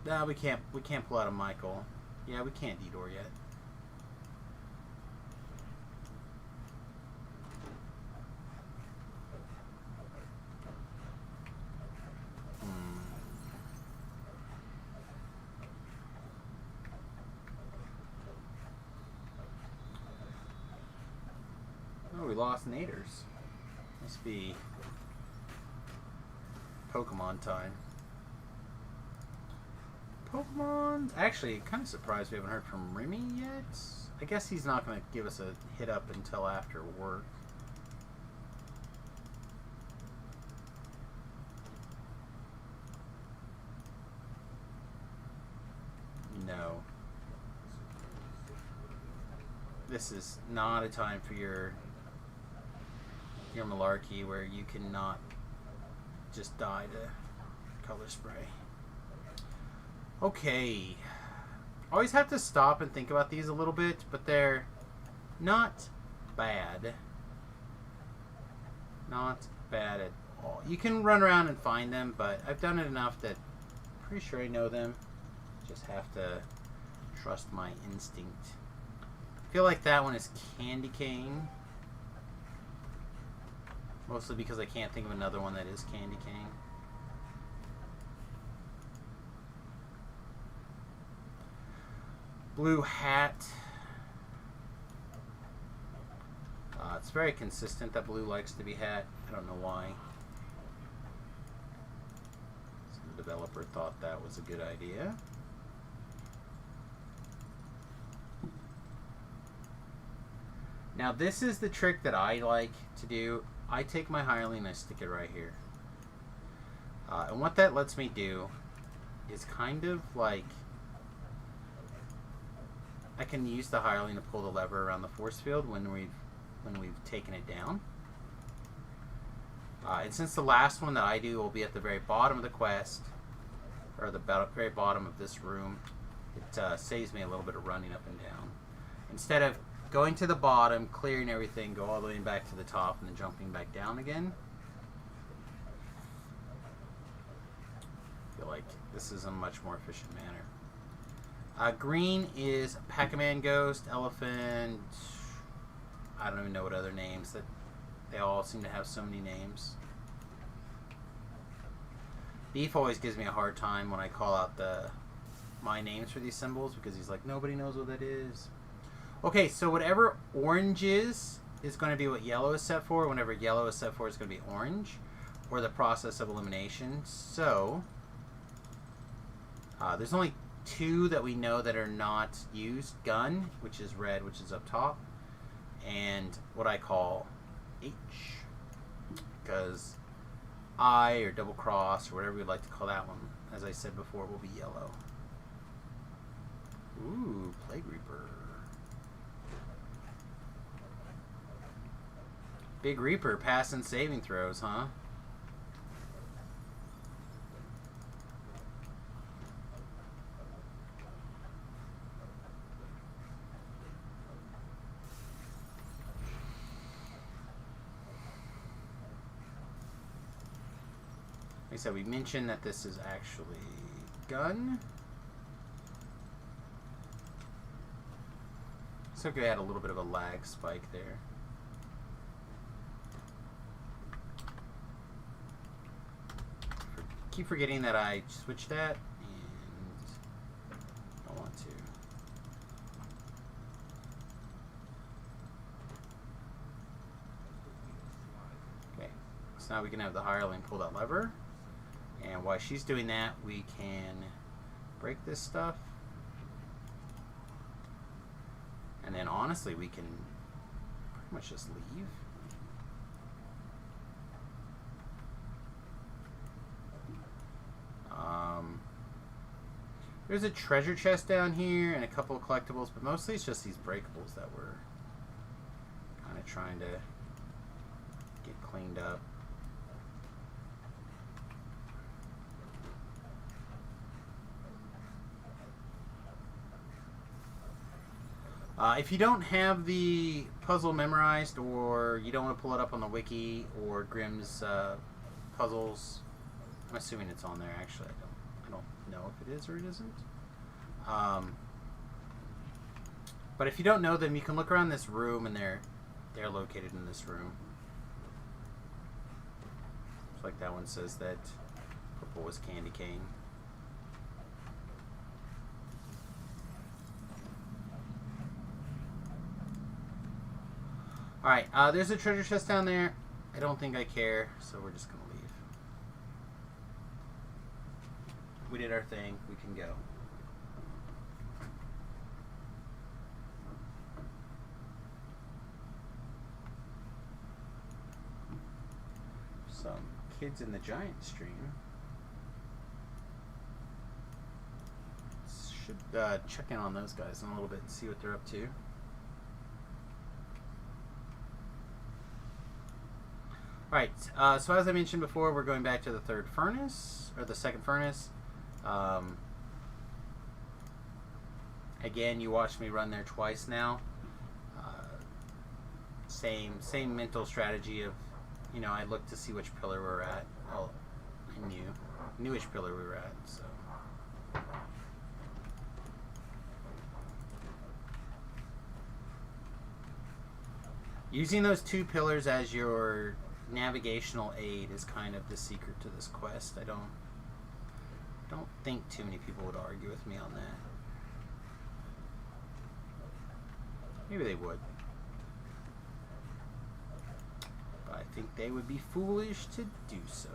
No, we can't. We can't pull out a Michael. Yeah, we can't D-door yet. Oh, we lost Naders. Must be Pokemon time. Pokemon? Actually, kind of surprised we haven't heard from Remy yet. I guess he's not going to give us a hit up until after work. No. This is not a time for your malarkey where you cannot just die to color spray. Okay. Always have to stop and think about these a little bit, but they're not bad. Not bad at all. You can run around and find them, but I've done it enough that I'm pretty sure I know them. Just have to trust my instinct. I feel like that one is Candy Cane. Mostly because I can't think of another one that is Candy Cane. Blue Hat. It's very consistent that Blue likes to be Hat. I don't know why. Some developer thought that was a good idea. Now this is the trick that I like to do. I take my hireling and I stick it right here. And what that lets me do is kind of like I can use the hireling to pull the lever around the force field when we've taken it down. And since the last one that I do will be at the very bottom of the quest, or the very bottom of this room, it saves me a little bit of running up and down. Instead of going to the bottom, clearing everything, go all the way back to the top, and then jumping back down again. I feel like this is a much more efficient manner. Green is Pac-Man Ghost, Elephant, I don't even know what other names, that they all seem to have so many names. Beef always gives me a hard time when I call out my names for these symbols, because he's like, nobody knows what that is. Okay, so whatever orange is going to be what yellow is set for. Whenever yellow is set for, it's going to be orange, or the process of elimination. So, there's only 2 that we know that are not used. Gun, which is red, which is up top, and what I call H, because I, or double cross, or whatever we'd like to call that one, as I said before, will be yellow. Ooh, Plague Reaper. Big Reaper passing saving throws, huh? I said, we mentioned that this is actually gun. So we had a little bit of a lag spike there. Keep forgetting that I switched that, and I want to. Okay, so now we can have the hireling pull that lever, and while she's doing that, we can break this stuff, and then honestly, we can pretty much just leave. There's a treasure chest down here and a couple of collectibles, but mostly it's just these breakables that we're kind of trying to get cleaned up. If you don't have the puzzle memorized, or you don't want to pull it up on the wiki or Grimm's puzzles, I'm assuming it's on there. Actually, I don't know if it is or it isn't. But if you don't know them, you can look around this room, and they're located in this room. It's like that one says that purple was candy cane. Alright, there's a treasure chest down there. I don't think I care, so we're just going to leave. We did our thing. We can go. Some kids in the giant stream. Should check in on those guys in a little bit and see what they're up to. Alright, so as I mentioned before, we're going back to the third furnace, or the second furnace. Again, you watched me run there twice now. Same mental strategy of, you know, I looked to see which pillar we're at. Well, I knew which pillar we were at, so. Using those two pillars as your navigational aid is kind of the secret to this quest. I don't think too many people would argue with me on that. Maybe they would. But I think they would be foolish to do so.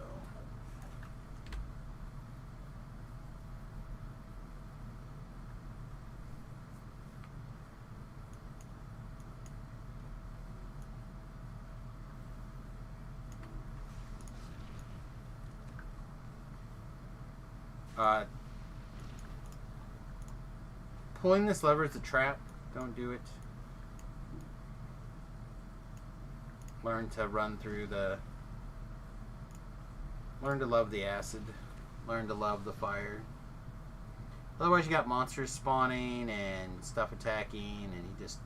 Pulling this lever is a trap. Don't do it. Learn to run through the... Learn to love the acid. Learn to love the fire. Otherwise you got monsters spawning and stuff attacking, and you just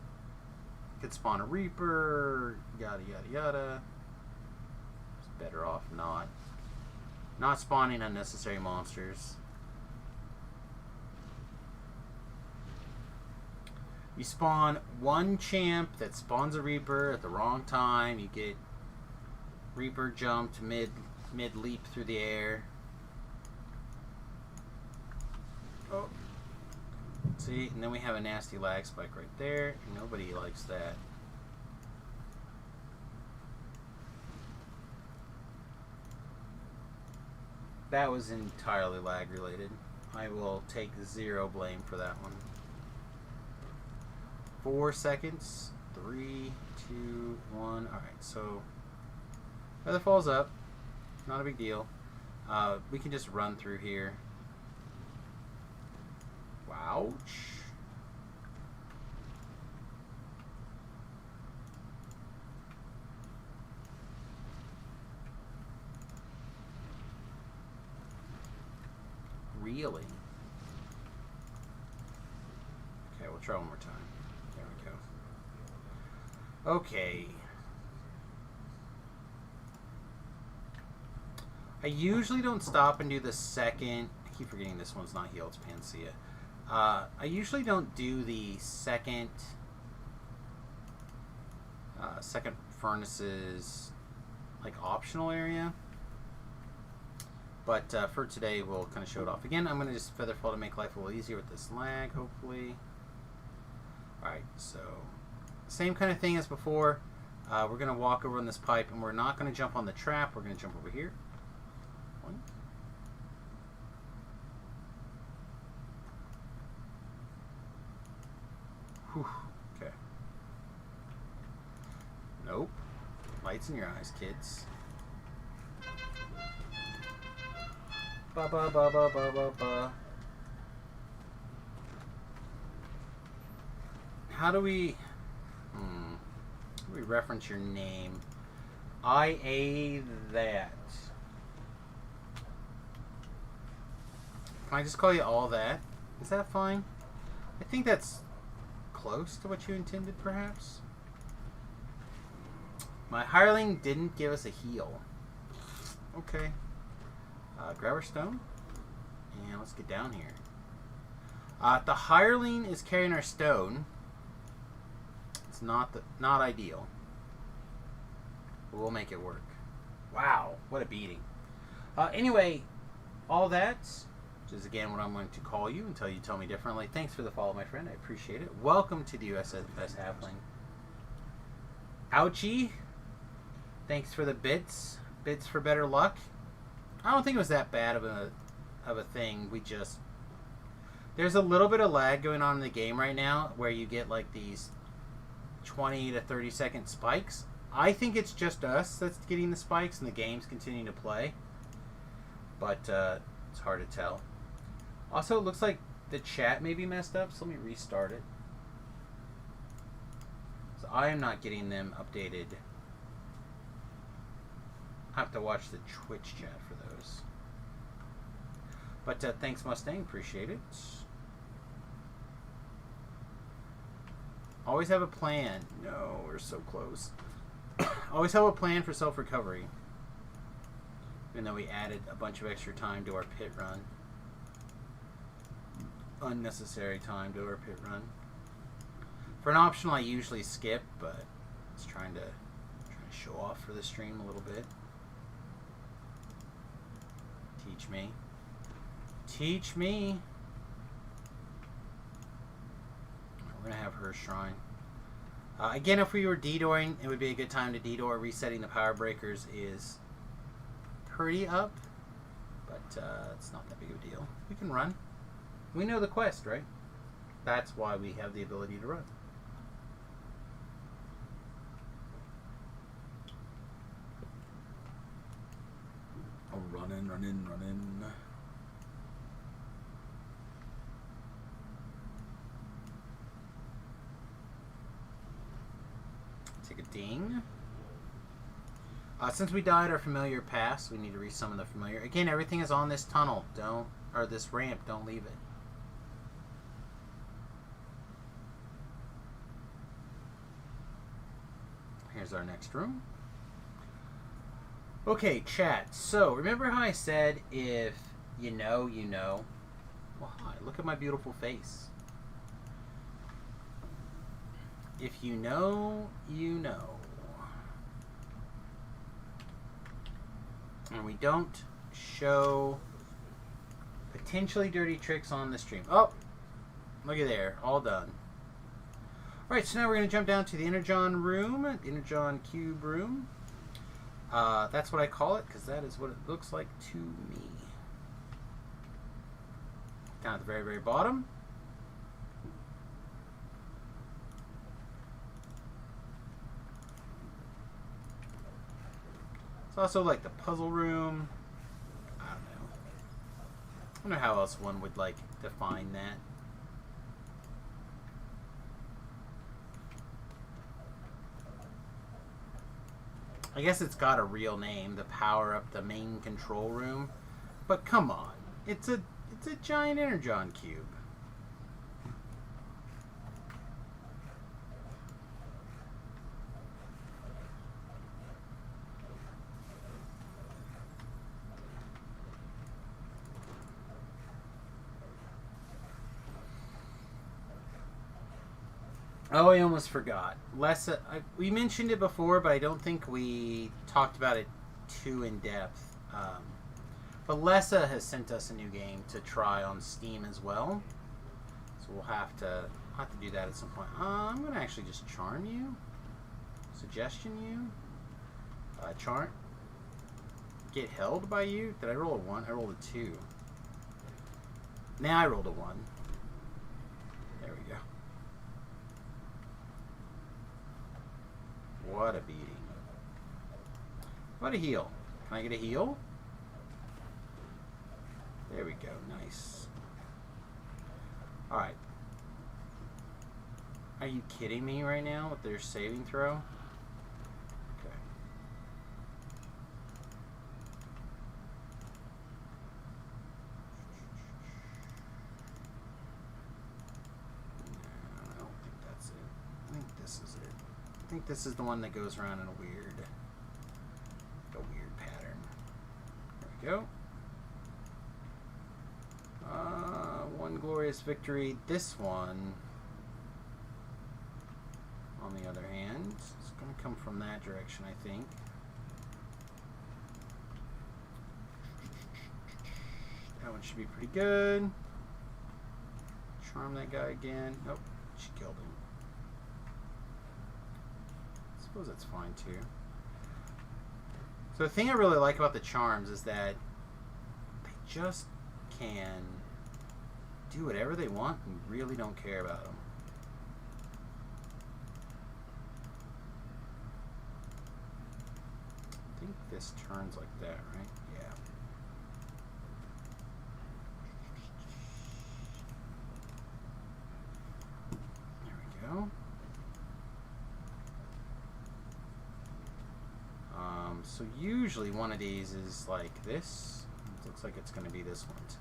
could spawn a Reaper, yada yada yada. It's better off not spawning unnecessary monsters. You spawn one champ that spawns a Reaper at the wrong time. You get Reaper jumped mid leap through the air. Oh. See, and then we have a nasty lag spike right there. Nobody likes that. That was entirely lag related. I will take zero blame for that one. 4 seconds. 3, 2, 1. Alright, so feather falls up. Not a big deal. We can just run through here. Wouch. Really? Okay, we'll try one more time. There we go. Okay. I usually don't stop and do the second. I keep forgetting this one's not healed. It's Panacea. I usually don't do the second furnaces like optional area. But for today, we'll kind of show it off. Again, I'm going to just Featherfall to make life a little easier with this lag, hopefully. Alright, so same kind of thing as before. We're going to walk over on this pipe, and we're not going to jump on the trap. We're going to jump over here. One. Whew. Okay. Nope. Lights in your eyes, kids. Ba ba ba ba ba ba ba. How do we reference your name? I A that. Can I just call you all that? Is that fine? I think that's close to what you intended, perhaps. My hireling didn't give us a heal. Okay. Grab our stone. And let's get down here. The hireling is carrying our stone. It's not ideal. But we'll make it work. Wow, what a beating. Anyway, all that, which is again what I'm going to call you until you tell me differently. Thanks for the follow, my friend. I appreciate it. Welcome to the USS Halfling. Ouchie. Thanks for the bits. Bits for better luck. I don't think it was that bad of a thing. There's a little bit of lag going on in the game right now where you get like these 20 to 30 second spikes. I think it's just us that's getting the spikes and the game's continuing to play. But it's hard to tell. Also, it looks like the chat may be messed up, so let me restart it. So I am not getting them updated. I have to watch the Twitch chat for those. But thanks, Mustang. Appreciate it. Always have a plan. No, we're so close. Always have a plan for self-recovery. Even though we added a bunch of extra time to our pit run. Unnecessary time to our pit run. For an optional, I usually skip, but it's trying to show off for the stream a little bit. Teach me. Teach me. We're going to have her shrine. Again, if we were dedooring, it would be a good time to dedoor. Resetting the power breakers is pretty up, but it's not that big of a deal. We can run. We know the quest, right? That's why we have the ability to run. Oh, running, running, running. Take a ding. Since we died our familiar pass, we need to resummon the familiar. Again, everything is on this tunnel. Or this ramp. Don't leave it. Here's our next room. Okay, chat. So, remember how I said if you know, you know? Well, hi. Look at my beautiful face. If you know, you know. And we don't show potentially dirty tricks on the stream. Oh! Look at there. All done. Alright, so now we're going to jump down to the Energon room. Energon cube room. That's what I call it, because that is what it looks like to me. Down at the very, very bottom. It's also like the puzzle room. I don't know. I wonder how else one would like define that. I guess it's got a real name, the power up the main control room. But come on. It's a giant Energon cube. Oh, I almost forgot. Lessa, we mentioned it before, but I don't think we talked about it too in depth. But Lessa has sent us a new game to try on Steam as well, so we'll have to do that at some point. I'm gonna actually just charm you, suggestion you, charm. Get held by you. Did I roll a 1? I rolled a 2. Now I rolled a 1. There we go. What a beating. What a heal. Can I get a heal? There we go. Nice. Alright. Are you kidding me right now with their saving throw? Okay. No, I don't think that's it. I think this is it. I think this is the one that goes around in a weird pattern. There we go. One glorious victory. This one, on the other hand, is going to come from that direction, I think. That one should be pretty good. Charm that guy again. Nope, she killed him. I suppose that's fine too. So the thing I really like about the charms is that they just can do whatever they want and really don't care about them. I think this turns like that, right? Yeah. There we go. So usually one of these is like this. It looks like it's going to be this one today.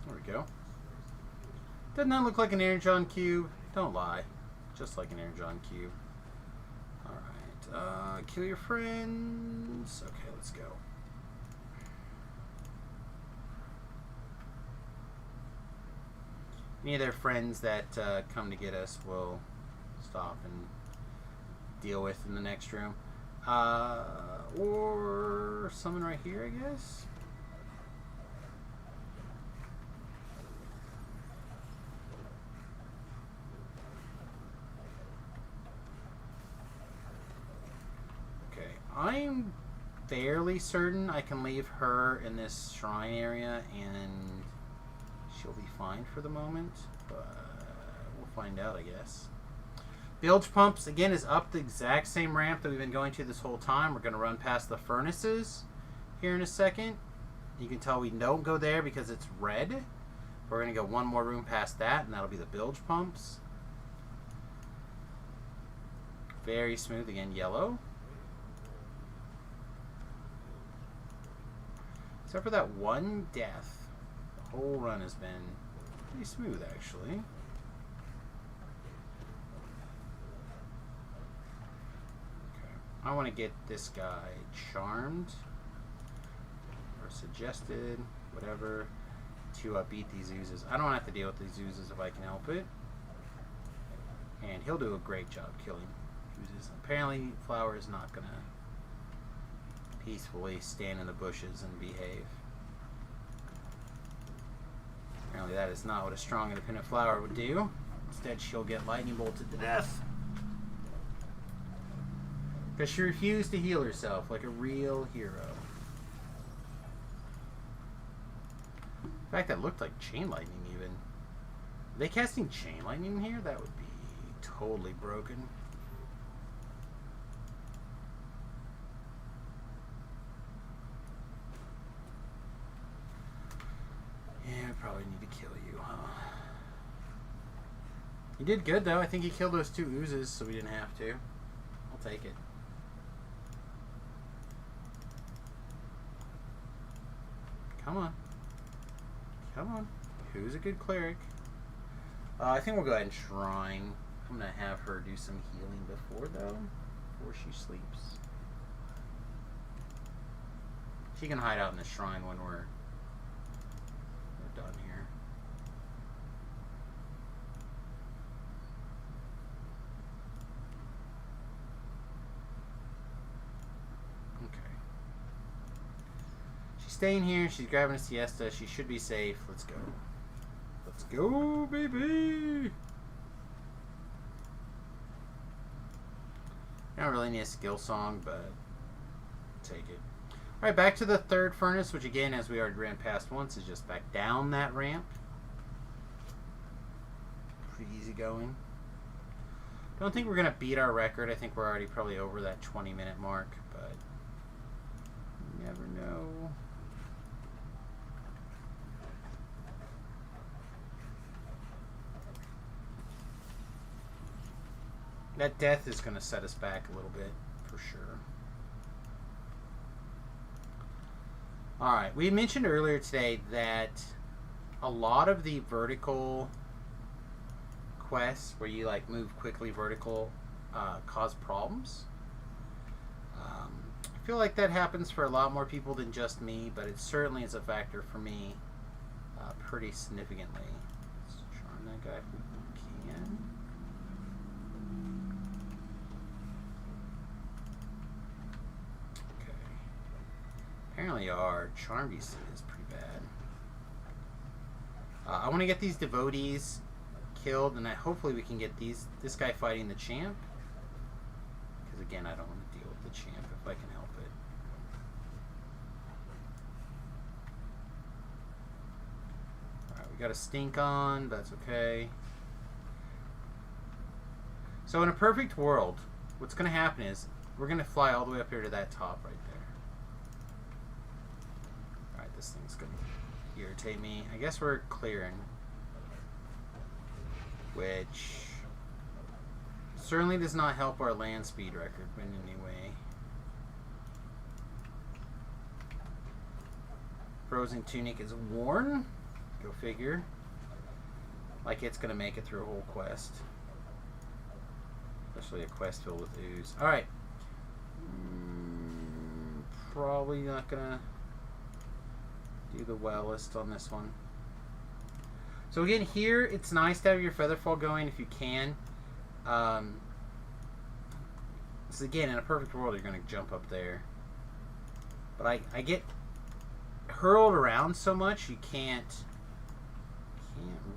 There we go. Doesn't that look like an Energon cube? Don't lie. Just like an Energon cube. Alright. Kill your friends. Okay, let's go. Any of their friends that come to get us will stop and deal with in the next room. Or someone right here, I guess. Okay, I'm fairly certain I can leave her in this shrine area and she'll be fine for the moment, but we'll find out, I guess. Bilge Pumps, again, is up the exact same ramp that we've been going to this whole time. We're going to run past the furnaces here in a second. You can tell we don't go there because it's red. We're going to go one more room past that, and that'll be the Bilge Pumps. Very smooth, again, yellow. Except for that one death. The whole run has been pretty smooth, actually. Okay. I want to get this guy charmed or suggested, whatever, to beat these oozes. I don't have to deal with these oozes if I can help it. And he'll do a great job killing oozes. Apparently, Flower is not going to peacefully stand in the bushes and behave. Apparently that is not what a strong, independent Flower would do. Instead, she'll get lightning bolted to death. Because she refused to heal herself like a real hero. In fact, that looked like chain lightning even. Are they casting chain lightning in here? That would be totally broken. Yeah, I probably need to kill you, huh? He did good, though. I think he killed those two oozes, so we didn't have to. I'll take it. Come on. Come on. Who's a good cleric? I think we'll go ahead and shrine. I'm going to have her do some healing before, though. before she sleeps. She can hide out in the shrine when we're done here. Okay. She's staying here. She's grabbing a siesta. She should be safe. Let's go. Let's go, baby! I don't really need a skill song, but take it. Alright, back to the third furnace, which again, as we already ran past once, is just back down that ramp. Pretty easy going. Don't think we're going to beat our record. I think we're already probably over that 20-minute mark, but you never know. That death is going to set us back a little bit, for sure. Alright, we mentioned earlier today that a lot of the vertical quests, where you like move quickly vertical, cause problems. I feel like that happens for a lot more people than just me, but it certainly is a factor for me pretty significantly. Let's charm that guy if we can. Apparently our charm DC is pretty bad. I want to get these devotees killed, and hopefully we can get this guy fighting the champ. Because again, I don't want to deal with the champ if I can help it. Alright, we got a stink on, but that's okay. So in a perfect world, what's going to happen is we're going to fly all the way up here to that top right there. This thing's gonna irritate me. I guess we're clearing, which certainly does not help our land speed record in any way. Frozen Tunic is worn. Go figure. Like it's gonna make it through a whole quest, especially a quest filled with ooze. All right, probably not gonna do the wellest on this one. So again, here it's nice to have your Featherfall going if you can. So again, in a perfect world, you're going to jump up there. But I get hurled around so much, you can't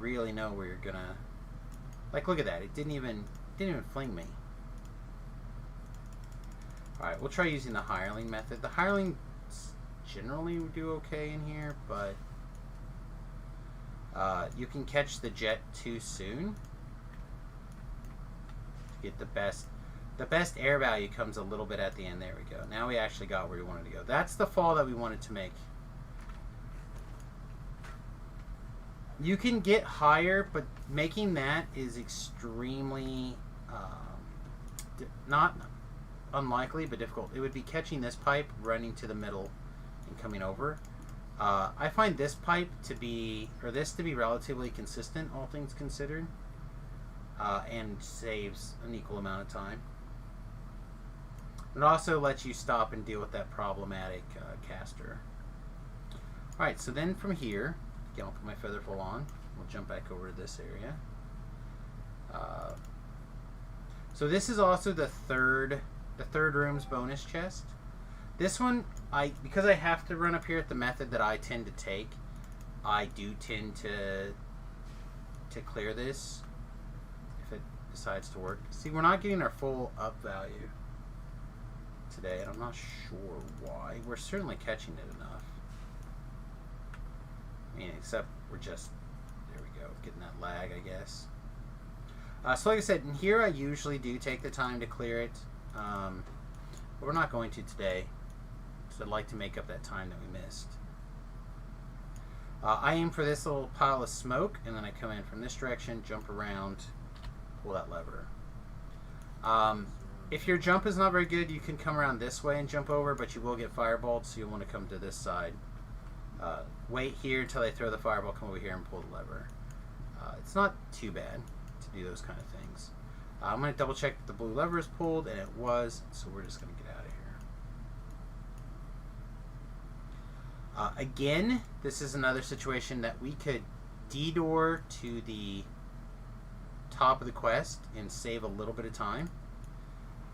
really know where you're gonna. Like, look at that! It didn't even fling me. All right, we'll try using the hireling method. The hireling generally do okay in here, but you can catch the jet too soon to get the best. The best air value comes a little bit at the end. There we go. Now we actually got where we wanted to go. That's the fall that we wanted to make. You can get higher, but making that is extremely not unlikely, but difficult. It would be catching this pipe, running to the middle, and coming over. I find this pipe to be, or this to be relatively consistent, all things considered, and saves an equal amount of time. It also lets you stop and deal with that problematic caster. Alright, so then from here, again, I'll put my Featherfall on. We'll jump back over to this area. So this is also the third room's bonus chest. This one, because I have to run up here at the method that I tend to take, I do tend to clear this if it decides to work. See, we're not getting our full up value today, and I'm not sure why. We're certainly catching it enough. I mean, except we're just, there we go, getting that lag, I guess. So like I said, in here I usually do take the time to clear it, but we're not going to today. So I'd like to make up that time that we missed. I aim for this little pile of smoke, and then I come in from this direction, jump around, pull that lever. If your jump is not very good, you can come around this way and jump over, but you will get fireballed, so you'll want to come to this side. Wait here until they throw the fireball, come over here and pull the lever. It's not too bad to do those kind of things. I'm going to double check that the blue lever is pulled, and it was, so we're just going to get out of here. Again, this is another situation that we could detour to the top of the quest and save a little bit of time.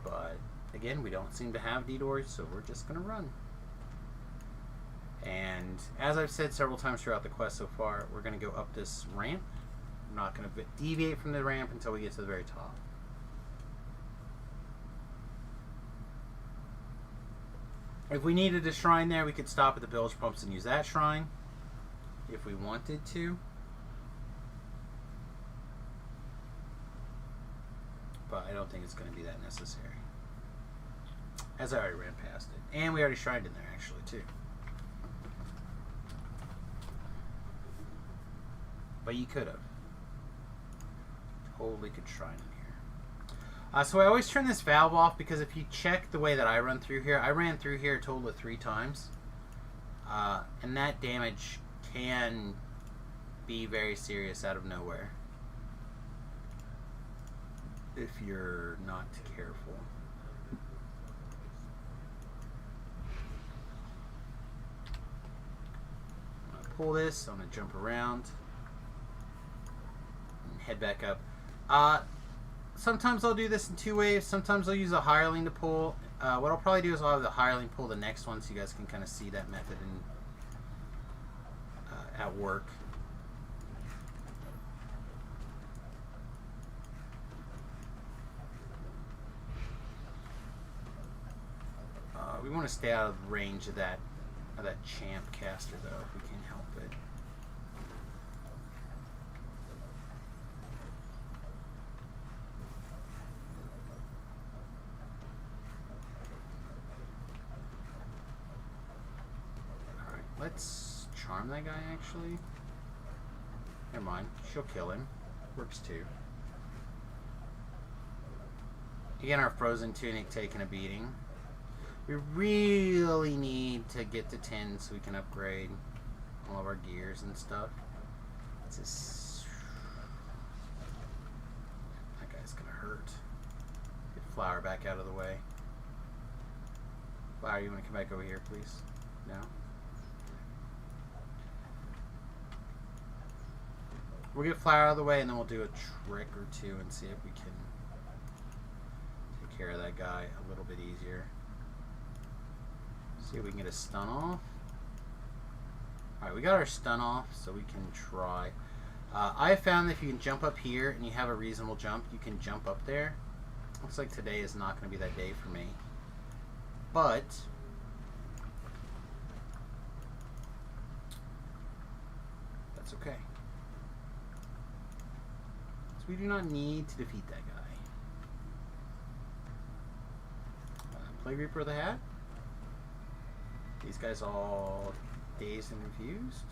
But, again, we don't seem to have detours, so we're just going to run. And as I've said several times throughout the quest so far, we're going to go up this ramp. I'm not going to deviate from the ramp until we get to the very top. If we needed a shrine there, we could stop at the bilge pumps and use that shrine if we wanted to. But I don't think it's going to be that necessary. As I already ran past it. And we already shrined in there actually too. But you could have. Totally could shrine in here. So I always turn this valve off because if you check the way that I run through here, I ran through here a total of 3 times. And that damage can be very serious out of nowhere if you're not careful. I'm going to pull this, I'm going to jump around and head back up. Sometimes I'll do this in 2 waves. Sometimes I'll use a hireling to pull. What I'll probably do is I'll have the hireling pull the next one so you guys can kind of see that method at work. We want to stay out of range of that champ caster though, if we can help it. Let's charm that guy, actually. Never mind. She'll kill him. Works too. Again, our frozen tunic taking a beating. We really need to get to 10 so we can upgrade all of our gears and stuff. It's just... That guy's gonna hurt. Get Flower back out of the way. Flower, you want to come back over here, please? No? We'll get Flower out of the way and then we'll do a trick or two and see if we can take care of that guy a little bit easier. See if we can get a stun off. Alright, we got our stun off, so we can try. I have found that if you can jump up here and you have a reasonable jump, you can jump up there. Looks like today is not going to be that day for me. But that's okay. So we do not need to defeat that guy. Plague Reaper of the Hat. These guys all dazed and confused.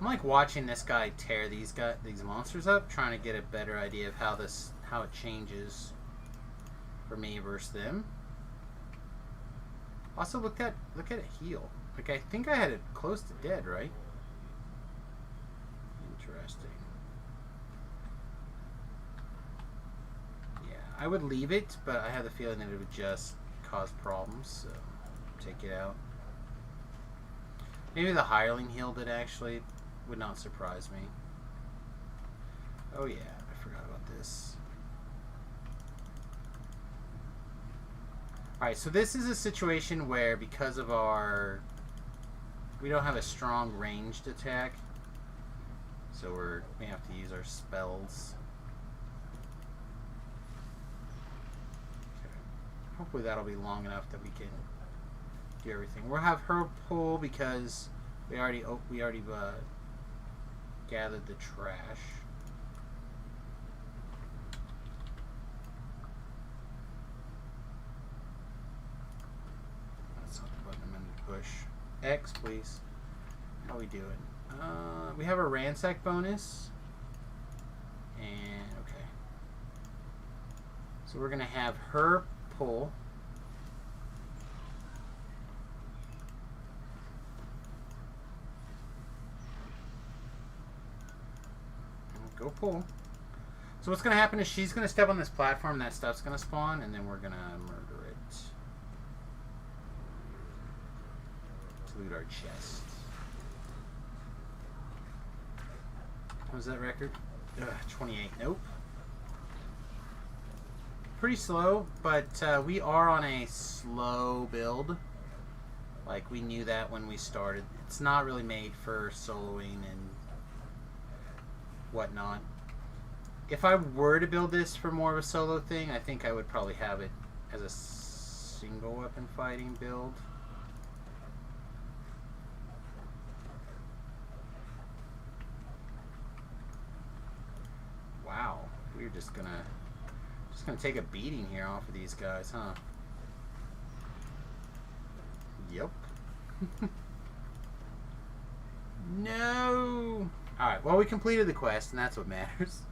I'm like watching this guy tear these monsters up, trying to get a better idea of how it changes for me versus them. Also, look at it heal. Like, I think I had it close to dead, right? Interesting. Yeah, I would leave it, but I have the feeling that it would just cause problems, so take it out. Maybe the hireling healed it, actually. Would not surprise me. Oh yeah, I forgot about this. Alright, so this is a situation where because of we don't have a strong ranged attack, so we have to use our spells. Okay. Hopefully that'll be long enough that we can do everything. We'll have her pull because we already gathered the trash. That's not the button I'm going to push. X, please. How we doing? We have a ransack bonus. and okay. So we're gonna have her pull. Go pull. So what's going to happen is she's going to step on this platform, that stuff's going to spawn, and then we're going to murder it. To loot our chest. What was that record? 28. Nope. Pretty slow, but we are on a slow build. Like, we knew that when we started. It's not really made for soloing and whatnot. If I were to build this for more of a solo thing, I think I would probably have it as a single weapon fighting build. Wow, we're just gonna take a beating here off of these guys, huh? Yep. No. All right. Well, we completed the quest, and that's what matters.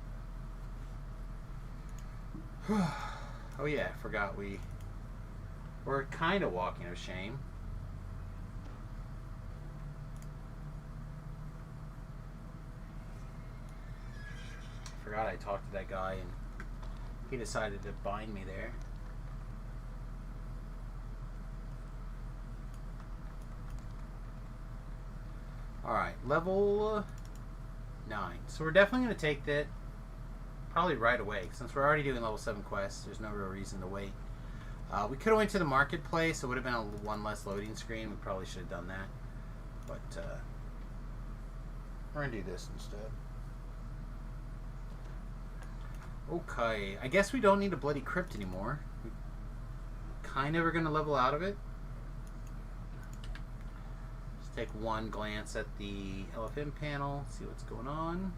Oh yeah, I forgot we're kind of walking of shame. Forgot I talked to that guy, and he decided to bind me there. All right, level 9. So we're definitely going to take that probably right away. Since we're already doing level 7 quests, there's no real reason to wait. We could have went to the marketplace. It would have been one less loading screen. We probably should have done that. But we're going to do this instead. Okay. I guess we don't need a bloody crypt anymore. We kind of are going to level out of it. Just take one glance at the LFM panel, see what's going on.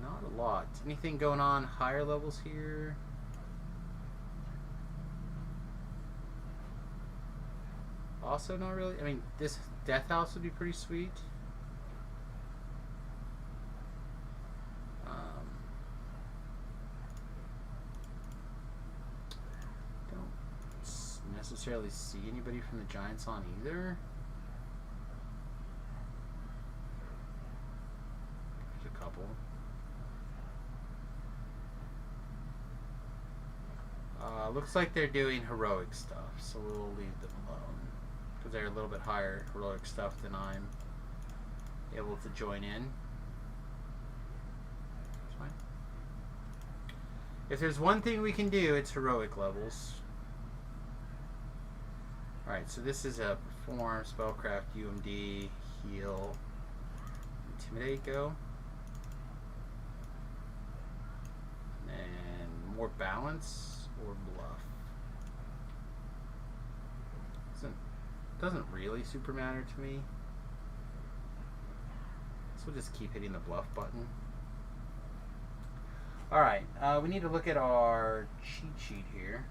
Not a lot. Anything going on higher levels here? Also not really. I mean, this death house would be pretty sweet. Don't necessarily see anybody from the Giants on either. There's a couple. Looks like they're doing heroic stuff, so we'll leave them alone. Because they're a little bit higher heroic stuff than I'm able to join in. That's fine. If there's one thing we can do, it's heroic levels. Alright, so this is a perform, spellcraft, UMD, heal, intimidate go. And then more balance. Or bluff. Doesn't really super matter to me. So we'll just keep hitting the bluff button. Alright, we need to look at our cheat sheet here.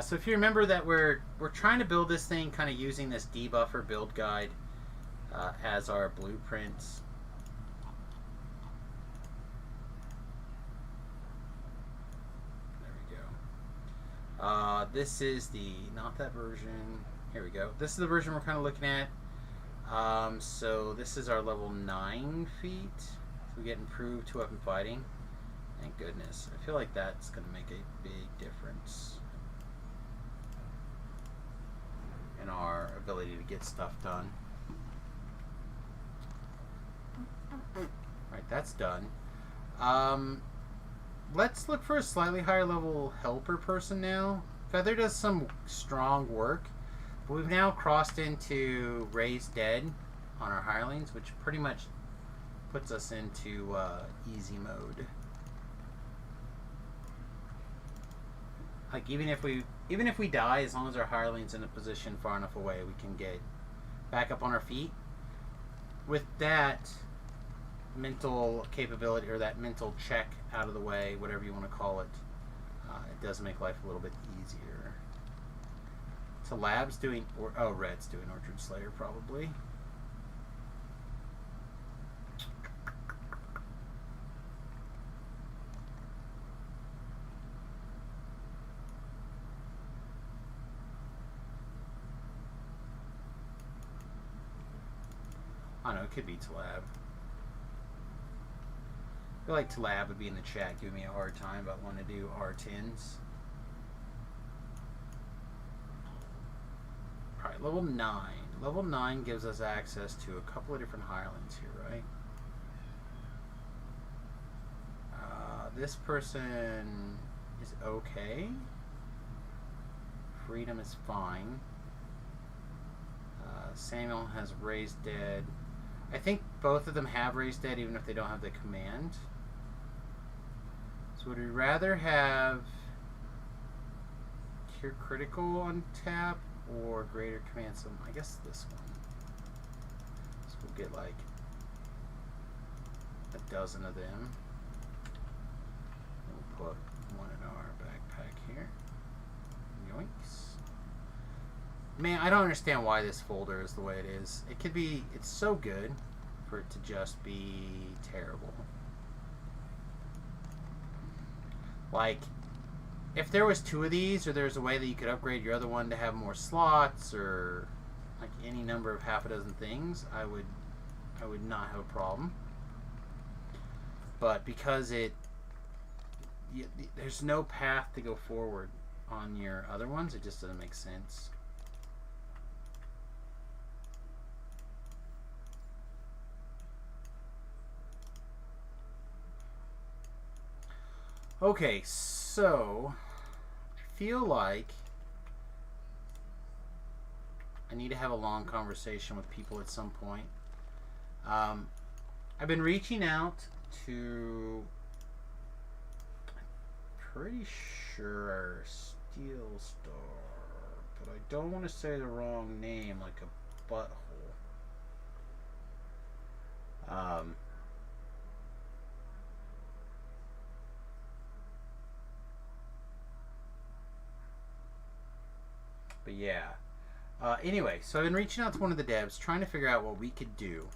So if you remember that we're trying to build this thing kind of using this debuffer build guide as our blueprints. This is not that version. Here we go. This is the version we're kind of looking at. So this is our level 9 feat. So we get improved 2-weapon fighting. Thank goodness. I feel like that's going to make a big difference in our ability to get stuff done. Alright, that's done. Let's look for a slightly higher level helper person now. Feather does some strong work, but we've now crossed into Raised Dead on our hirelings, which pretty much puts us into easy mode. Like even if we die, as long as our hireling's in a position far enough away, we can get back up on our feet. With that mental capability, or that mental check out of the way, whatever you want to call it, it does make life a little bit easier. So Lab's doing, oh, Red's doing Orchard Slayer probably. I don't know, it could be Talab. I feel like Talab would be in the chat giving me a hard time about wanting to do R10s. Alright, level 9. Level 9 gives us access to a couple of different hirelings here, right? This person is okay. Freedom is fine. Samuel has Raised Dead. I think both of them have Raised Dead even if they don't have the command. So would we rather have Cure Critical on tap or Greater Command? So I guess this one. So we'll get like a dozen of them. We'll put one in our backpack here. Yoinks. Man, I don't understand why this folder is the way it is. It could be, it's so good for it to just be terrible. Like, if there was 2 of these, or there's a way that you could upgrade your other one to have more slots, or like any number of half a dozen things, I would not have a problem. But because there's no path to go forward on your other ones, it just doesn't make sense. Okay, so I feel like I need to have a long conversation with people at some point. I've been reaching out to, I'm pretty sure Steel Star, but I don't want to say the wrong name like a butthole. But yeah. Anyway, so I've been reaching out to one of the devs, trying to figure out what we could do.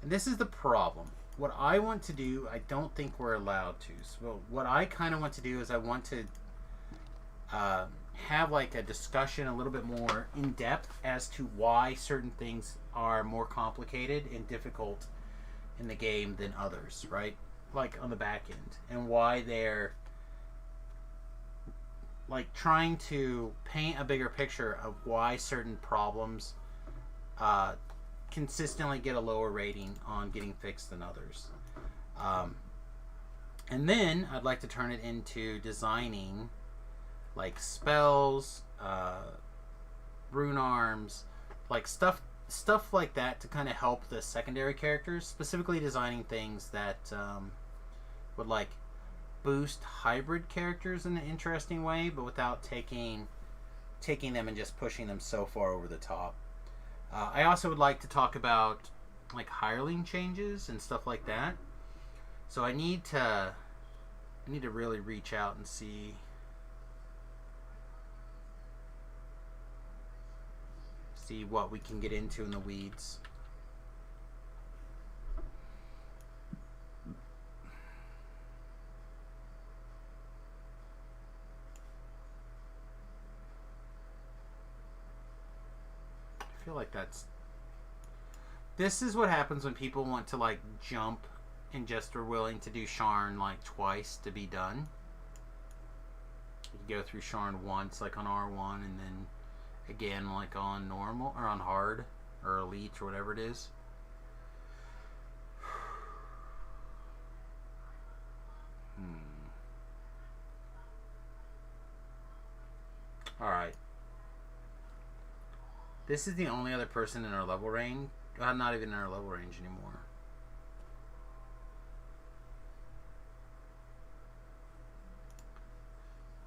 And this is the problem. What I want to do, I don't think we're allowed to. So what I kind of want to do is I want to have like a discussion a little bit more in depth as to why certain things are more complicated and difficult in the game than others, right? Like on the back end. And why they're like trying to paint a bigger picture of why certain problems consistently get a lower rating on getting fixed than others. And then I'd like to turn it into designing like spells, rune arms, like stuff like that to kind of help the secondary characters, specifically designing things that would like boost hybrid characters in an interesting way, but without taking them and just pushing them so far over the top. I also would like to talk about like hireling changes and stuff like that. So I need to really reach out and see what we can get into in the weeds. I feel like this is what happens when people want to like jump and just are willing to do Sharn like twice to be done. You go through Sharn once like on R1 and then again like on normal or on hard or elite or whatever it is. Alright. This is the only other person in our level range. Not even in our level range anymore.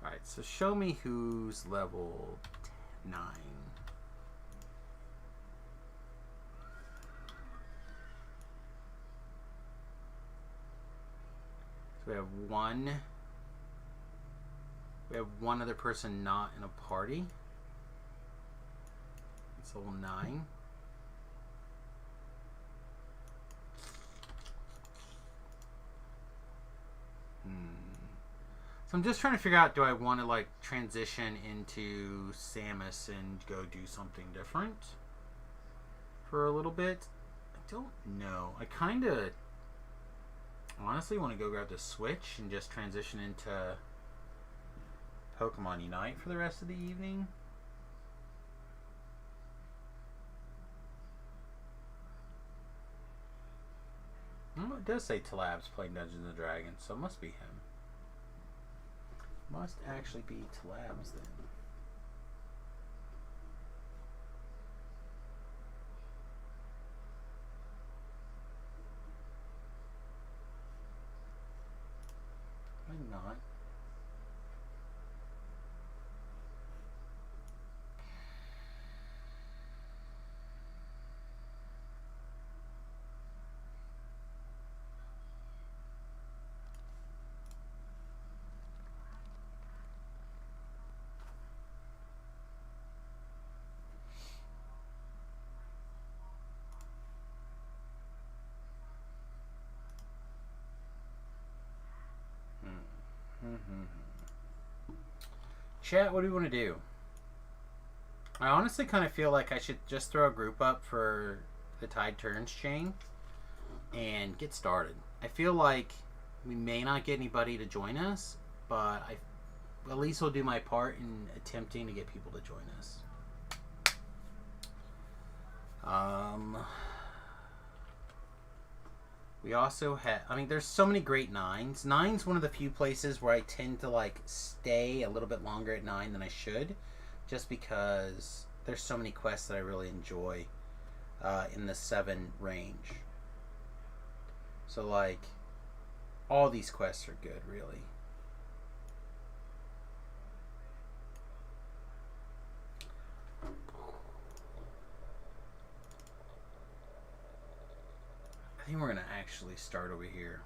Alright, so show me who's level 9. So we have one other person not in a party. It's level 9. So I'm just trying to figure out, do I want to like transition into Samus and go do something different for a little bit? I don't know. I kind of honestly want to go grab the Switch and just transition into Pokemon Unite for the rest of the evening. Oh, it does say Talab's playing Dungeons and Dragons, so it must be him. Must actually be Talab's then. Why not? Chat, what do we want to do? I honestly kind of feel like I should just throw a group up for the Tide Turns chain and get started. I feel like we may not get anybody to join us, but I at least will do my part in attempting to get people to join us. We also have, I mean, there's so many great 9s. 9's one of the few places where I tend to like stay a little bit longer at 9 than I should, just because there's so many quests that I really enjoy in the 7 range. So like, all these quests are good, really. I think we're gonna actually start over here.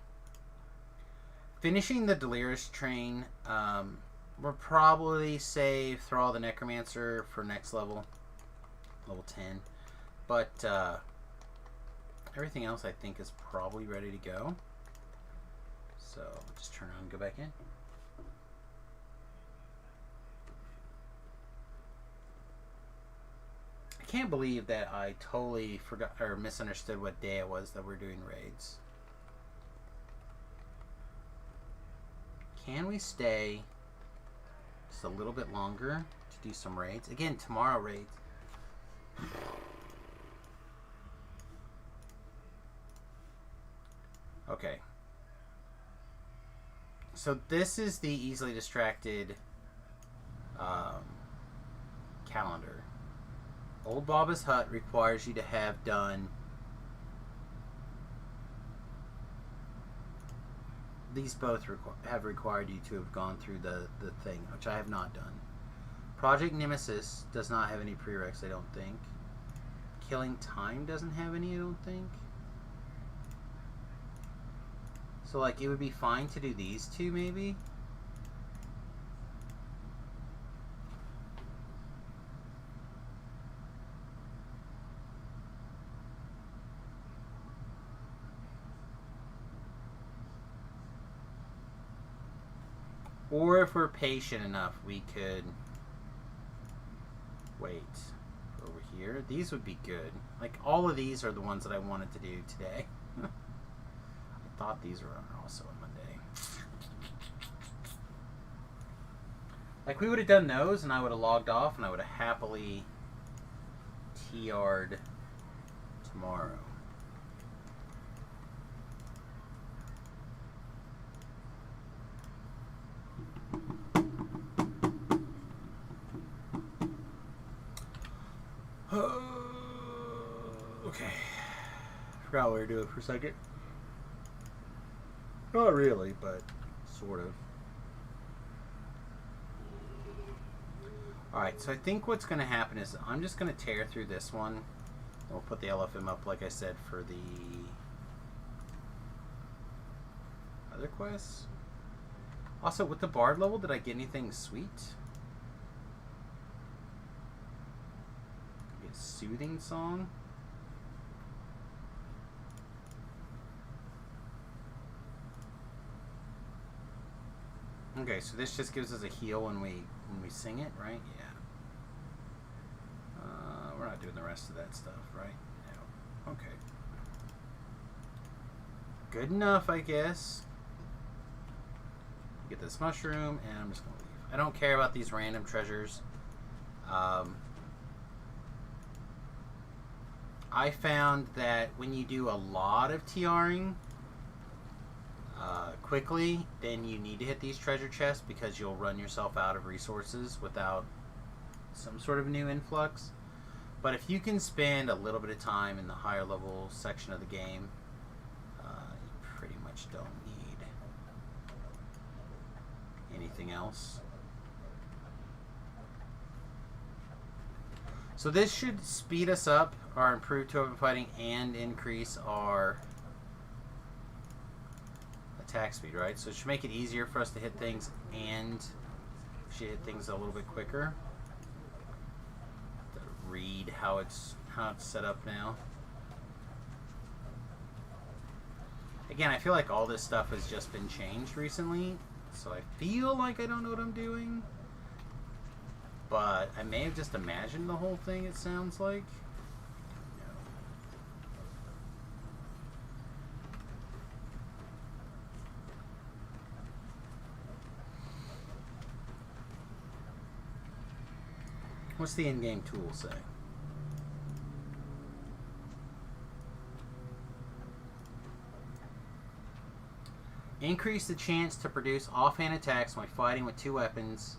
Finishing the Delirious train. We'll probably save Thrall the Necromancer for next level, level 10. But everything else I think is probably ready to go. So just turn around and go back in. I can't believe that I totally forgot or misunderstood what day it was that we're doing raids. Can we stay just a little bit longer to do some raids? Again, tomorrow raids. Okay. So this is the easily distracted calendar. Old Baba's Hut requires you to have done these both have required you to have gone through the thing, which I have not done. Project Nemesis does not have any prereqs, I don't think. Killing Time doesn't have any, I don't think. So like it would be fine to do these two maybe. Or if we're patient enough, we could wait over here. These would be good. Like, all of these are the ones that I wanted to do today. I thought these were also on Monday. Like, we would have done those, and I would have logged off, and I would have happily TR'd tomorrow. Okay. Forgot what we were doing for a second. Not really, but sort of. Alright, so I think what's going to happen is I'm just going to tear through this one. And we'll put the LFM up, like I said, for the other quests. Also, with the Bard level, did I get anything sweet? Get Soothing song. Okay, so this just gives us a heal when we sing it, right? Yeah. We're not doing the rest of that stuff, right? No. Okay. Good enough, I guess. Get this mushroom, and I'm just gonna leave. I don't care about these random treasures. I found that when you do a lot of TRing quickly, then you need to hit these treasure chests because you'll run yourself out of resources without some sort of new influx. But if you can spend a little bit of time in the higher level section of the game, you pretty much don't need anything else. So this should speed us up our improved token fighting and increase our attack speed, right? So it should make it easier for us to hit things and should hit things a little bit quicker. To read how it's set up now. Again, I feel like all this stuff has just been changed recently, so I feel like I don't know what I'm doing. But I may have just imagined the whole thing, it sounds like. No. What's the in-game tool say? Increase the chance to produce offhand attacks when fighting with 2 weapons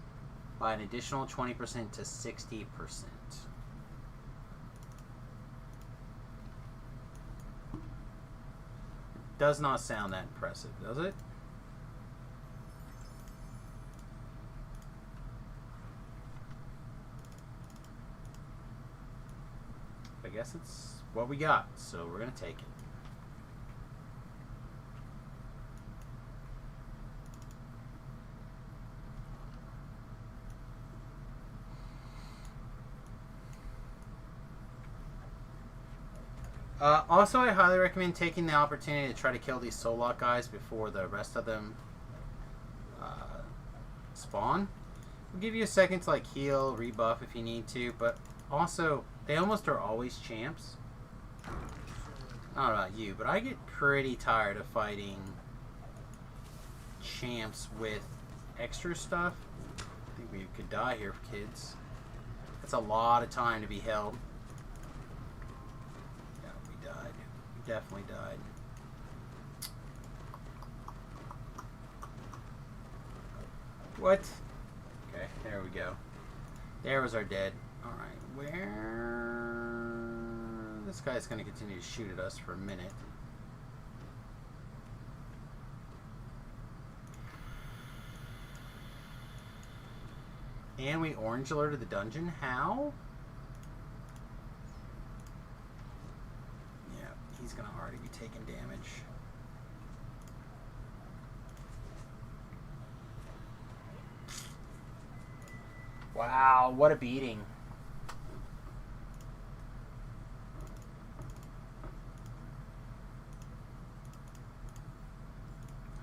by an additional 20% to 60%. Does not sound that impressive, does it? I guess it's what we got, so we're going to take it. Also, I highly recommend taking the opportunity to try to kill these Solok guys before the rest of them spawn. We'll give you a second to like heal, rebuff if you need to, but also they almost are always champs. I don't know about you, but I get pretty tired of fighting champs with extra stuff. I think we could die here, kids. That's a lot of time to be held. Definitely died. What? Okay, there we go. There was our dead. Alright, where... This guy's going to continue to shoot at us for a minute. And we orange alerted the dungeon? How? He's going to already be taking damage. Wow, what a beating.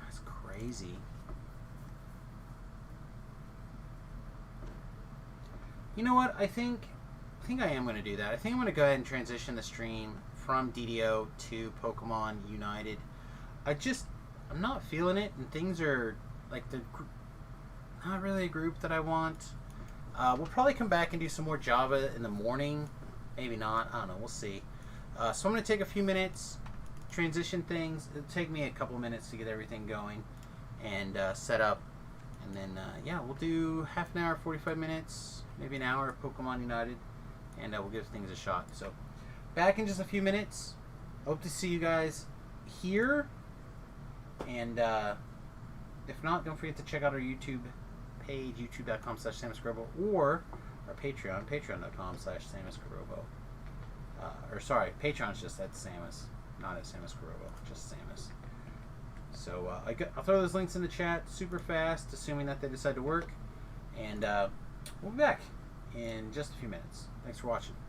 That's crazy. You know what? I think I am going to do that. I think I'm going to go ahead and transition the stream from DDO to Pokemon United. I'm not feeling it, and things are like they're not really a group that I want. We'll probably come back and do some more Java in the morning. Maybe not. I don't know. We'll see. So I'm going to take a few minutes, transition things. It'll take me a couple minutes to get everything going and set up. And then, yeah, we'll do half an hour, 45 minutes, maybe an hour of Pokemon United. And we'll give things a shot. So back in just a few minutes. Hope to see you guys here. And if not, don't forget to check out our YouTube page, youtube.com/SamusGrobo, or our Patreon, patreon.com/SamusGrobo. Or sorry, Patreon's just at Samus, not at SamusGrobo, just Samus. So I'll throw those links in the chat super fast, assuming that they decide to work. And we'll be back in just a few minutes. Thanks for watching.